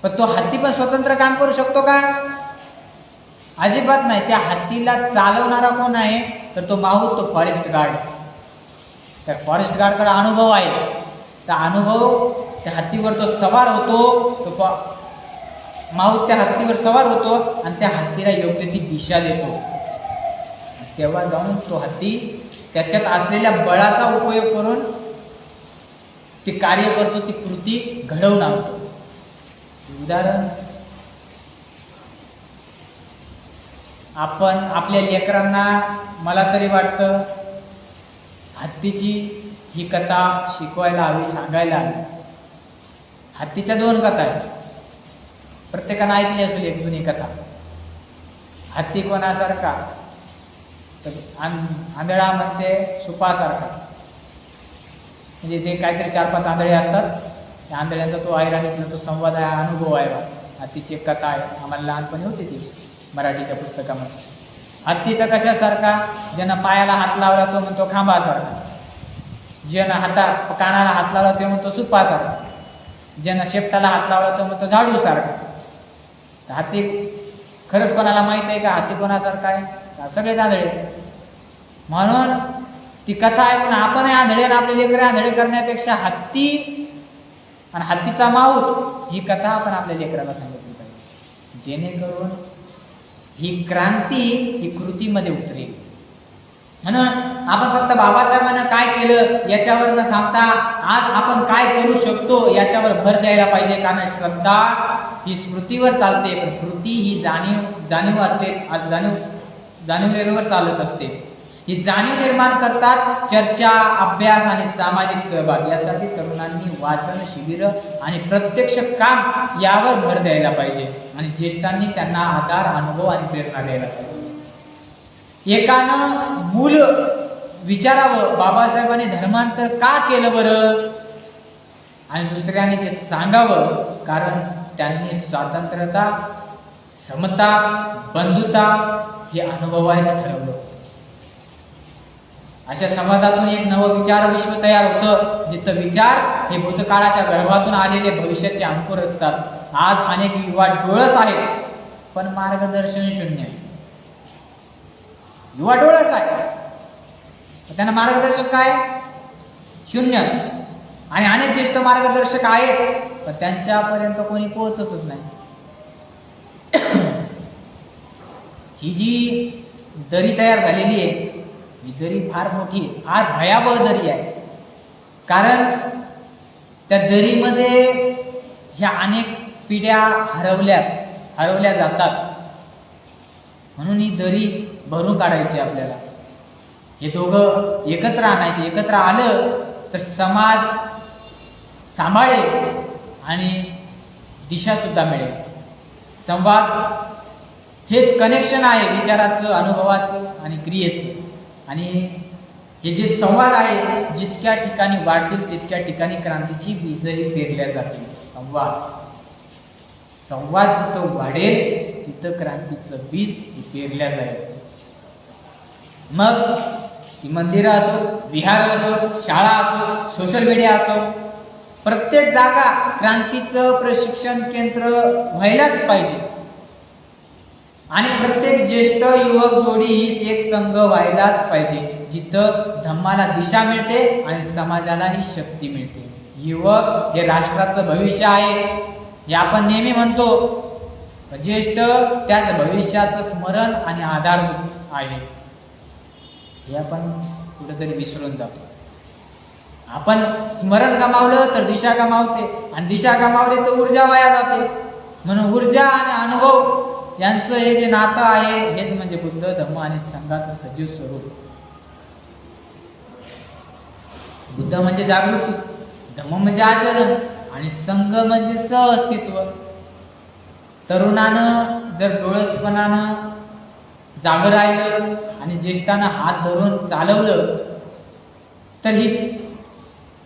पण तो हत्ती पण स्वतंत्र काम करू शकतो का? अजिबात नाही. त्या हत्तीला चालवणारा कोण आहे? तर तो माहूत, तो फॉरेस्ट गार्ड. त्या फॉरेस्ट गार्डकडे अनुभव आहे. त्या अनुभव, त्या हत्तीवर तो सवार होतो, तो माहूत त्या हत्तीवर सवार होतो आणि त्या हत्तीला योग्य ती दिशा देतो. तेव्हा जाऊन तो हत्ती त्याच्यात असलेल्या बळाचा उपयोग करून ते कार्य करतो, ती कृती घडवून आणतो. उदाहरण, आपण आपल्या लेकरांना, मला तरी वाटतं, हत्तीची ही कथा शिकवायला हवी, सांगायला हवी. हत्तीच्या 2 कथा आहेत, प्रत्येकानं ऐकली असेल एक जुनी कथा. हत्ती कोणासारखा, तर आंधळा म्हणते सुपासारखा. म्हणजे ते काहीतरी 4-5 आंधळे असतात, त्या आंधळ्यांचा तो ऐराणीतला तो संवाद आहे, अनुभव आहे. हत्तीची एक कथा आहे, आम्हाला लहानपणी होती ती मराठीच्या पुस्तकामध्ये. हत्ती तर कशासारखा, ज्यांना पायाला हात लावला तो म्हणतो खांबासारखा, ज्यांना कानाला हात लावला तो म्हणतो सुपासारखा, ज्यांना शेपटाला हात लावला तो म्हणतो झाडूसारखा. हत्ती खरंच कोणाला माहित आहे का हत्ती कोणासारखा आहे? सगळे आंधळे. म्हणून ती कथा ऐकून आपण आंधळे आणि आपले लेकरे आंधळे करण्यापेक्षा हत्ती आणि हत्तीचा माऊत ही कथा आपण आपल्या लेकराला सांगितली पाहिजे, जेणेकरून ही क्रांती ही कृतीमध्ये उतरेल. म्हणून आपण फक्त बाबासाहेबांना काय केलं याच्यावर न थांबता आज आपण काय करू शकतो याच्यावर भर द्यायला पाहिजे. कारण श्रद्धा ही स्मृतीवर चालते, पण कृती ही जाणीवेवर चालत असते. ही जाणीव निर्माण करतात चर्चा, अभ्यास आणि सामाजिक सहभाग. यासाठी तरुणांनी वाचन शिबिर आणि प्रत्यक्ष काम यावर भर द्यायला पाहिजे आणि ज्येष्ठांनी त्यांना आधार, अनुभव आणि प्रेरणा द्यायला पाहिजे. एकानं मूल विचारावं, बाबासाहेबांनी धर्मांतर का केलं बरं, आणि दुसऱ्याने ते सांगावं, कारण त्यांनी स्वातंत्र्यता, समता, बंधुता हे अनुभवायचं ठरवलं. अशा समाजातून एक नवं विचार विश्व तयार होतं, जिथं विचार हे भूतकाळाच्या गर्भातून आलेले भविष्याचे अंकुर असतात. आज अनेक युवा डोळस आहेत, पण मार्गदर्शन शून्य आहे. युवा डोळस आहे, त्यांना मार्गदर्शक काय? शून्य. आणि अनेक ज्येष्ठ मार्गदर्शक आहेत, पण त्यांच्यापर्यंत कोणी पोहोचतच नाही. ही जी दरी तयार झालेली आहे, ही दरी फार मोठी आहे, फार भयावह दरी आहे. कारण त्या दरीमध्ये ह्या अनेक पिढ्या हरवल्या जातात. म्हणून ही दरी भरून काढायची आपल्याला. हे दोघं एकत्र आणायचे. एकत्र आलं तर समाज सांभाळेल आणि दिशा सुद्धा मिळेल. संवाद हेच कनेक्शन आहे विचाराचं, अनुभवाचं आणि क्रियेचं. आणि हे जे संवाद आहे, जितक्या ठिकाणी वाढतील तितक्या ठिकाणी क्रांतीची बीजही पेरल्या जातील. संवाद जिथं वाढेल तिथं क्रांतीचं बीज पेरल्या जाईल. मग ती मंदिरं असो, विहार असो, शाळा असो, सोशल मीडिया असो, प्रत्येक जागा क्रांतीचं प्रशिक्षण केंद्र व्हायलाच पाहिजे. आणि प्रत्येक ज्येष्ठ युवक जोडी ही एक संघ व्हायलाच पाहिजे, जिथं धम्माला दिशा मिळते आणि समाजालाही शक्ती मिळते. युवक हे राष्ट्राचं भविष्य आहे हे आपण नेहमी म्हणतो. ज्येष्ठ त्याच भविष्याचं स्मरण आणि आधारभूत आहे हे आपण कुठेतरी विसरून जातो. आपण स्मरण गमावलं तर दिशा गमावते, आणि दिशा गमावली तर ऊर्जा वाया जाते. म्हणून ऊर्जा आणि अनुभव यांचं हे जे नातं आहे, हेच म्हणजे बुद्ध धम्म आणि संघाचं सजीव स्वरूप. बुद्ध म्हणजे जागृती, धम्म म्हणजे आचरण, आणि संघ म्हणजे सहअस्तित्व. तरुणानं जर डोळसपणानं जागं राहिलं आणि ज्येष्ठांना हात धरून चालवलं तर ही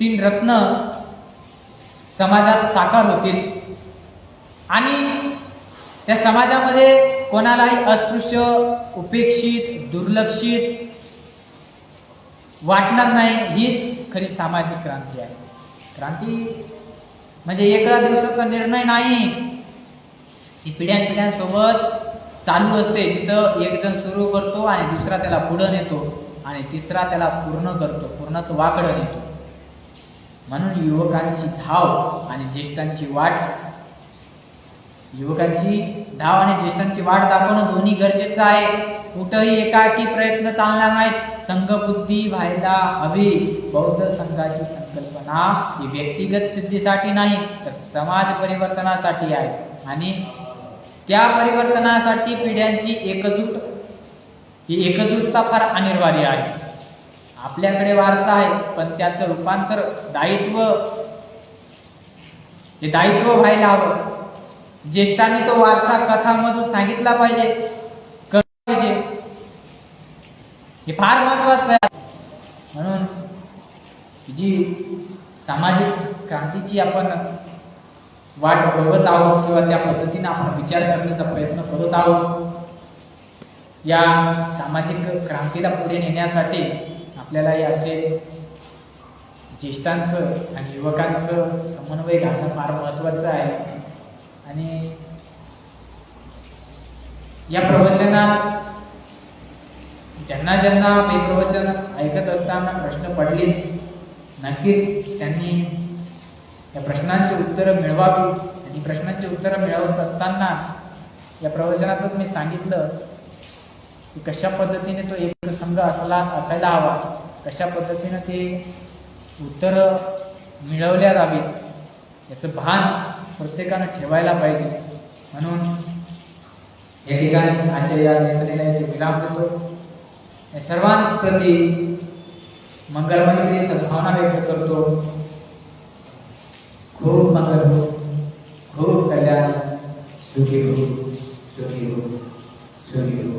3 रत्न समाजात साकार होतील. आणि त्या समाजामध्ये कोणालाही अस्पृश्य, उपेक्षित, दुर्लक्षित वाटणार नाही. हीच खरी सामाजिक क्रांती आहे. क्रांती म्हणजे एका दिवसाचा निर्णय नाही, ती पिढ्यानपिढ्यांसोबत चालू असते. जिथं एक जण सुरू करतो आणि दुसरा त्याला पुढं नेतो आणि तिसरा त्याला पूर्ण करतो, पूर्णत्वाकडे नेतो. म्हणून युवकांची धाव आणि ज्येष्ठांची वाट युवकांची धाव आणि ज्येष्ठांची वाट दाखवणं दोन्ही गरजेचं आहे. कुठंही एकाकी प्रयत्न चालणार नाहीत. संघबुद्धी व्हायला हवी. बौद्ध संघाची संकल्पना ही व्यक्तिगत सिद्धीसाठी नाही तर समाज परिवर्तनासाठी आहे आणि त्या परिवर्तनासाठी पिढ्यांची एकजुटता फार अनिवार्य आहे. आपल्याकडे वारसा आहे पण त्याचं रूपांतर दायित्व व्हायला हवं. ज्येष्ठांनी तो वारसा कथामधून सांगितला पाहिजे, हे फार महत्वाचं आहे. म्हणून जी सामाजिक क्रांतीची आपण वाट बघत आहोत किंवा त्या पद्धतीने आपण विचार करण्याचा प्रयत्न करत आहोत, या सामाजिक क्रांतीला पुढे नेण्यासाठी आपल्याला हे असे ज्येष्ठांचं आणि युवकांचं समन्वय घालणं फार महत्वाचं आहे. आणि या प्रवचनात ज्यांना हे प्रवचन ऐकत असताना प्रश्न पडले, नक्कीच त्यांनी या प्रश्नांची उत्तरं मिळवावी. आणि प्रश्नांची उत्तरं मिळवत असताना या प्रवचनातच मी सांगितलं की कशा पद्धतीने तो एक संघ असायला हवा, कशा पद्धतीने ते उत्तरं मिळवल्या जावीत याचं भान प्रत्येकानं ठेवायला पाहिजे. म्हणून या ठिकाणी आजच्या या लेसनीला इथे विराम देतो. सर्वांप्रती मंगलमयी सद्भावना व्यक्त करतो. खूप मंगल हो, खूप कल्याण, सुखी हो, सुखी हो, सुखी हो.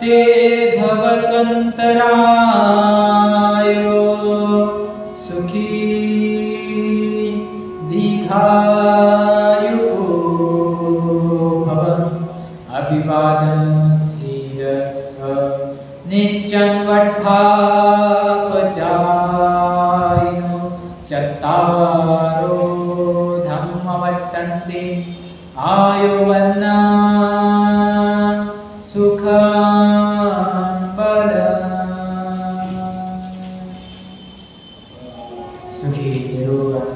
ते भवतन्तरायो सुखी दीर्घायुः भवन्. अभिवादन श्रीरस्व नित्यं वट्ठापचारिणो चत्तारो धम्मवर्तन्ते आयुर्वन्ना सुखं बलं. सुखी निरोगं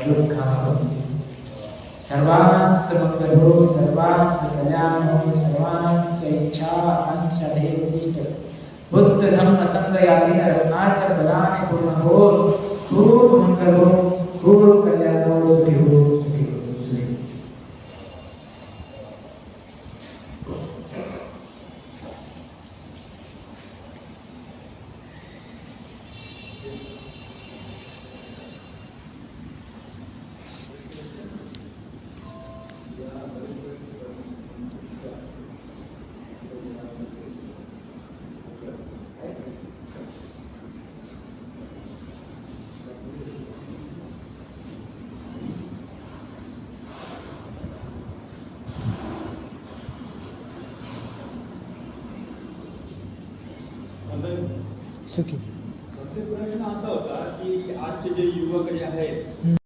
सर्वांच मंगल हो, सर्वांच कल्याण हो, सर्वांच इच्छा अंशदेव इष्ट बुद्ध धम्म संघ यातील रत्नाचर बलाने पूर्ण हो. खूप मंगल हो, खूप कल्याण हो, सुखी हो, सुखी हो, सुखी. सुखी. प्रश्न असा होता की आजचे जे युवक जे आहेत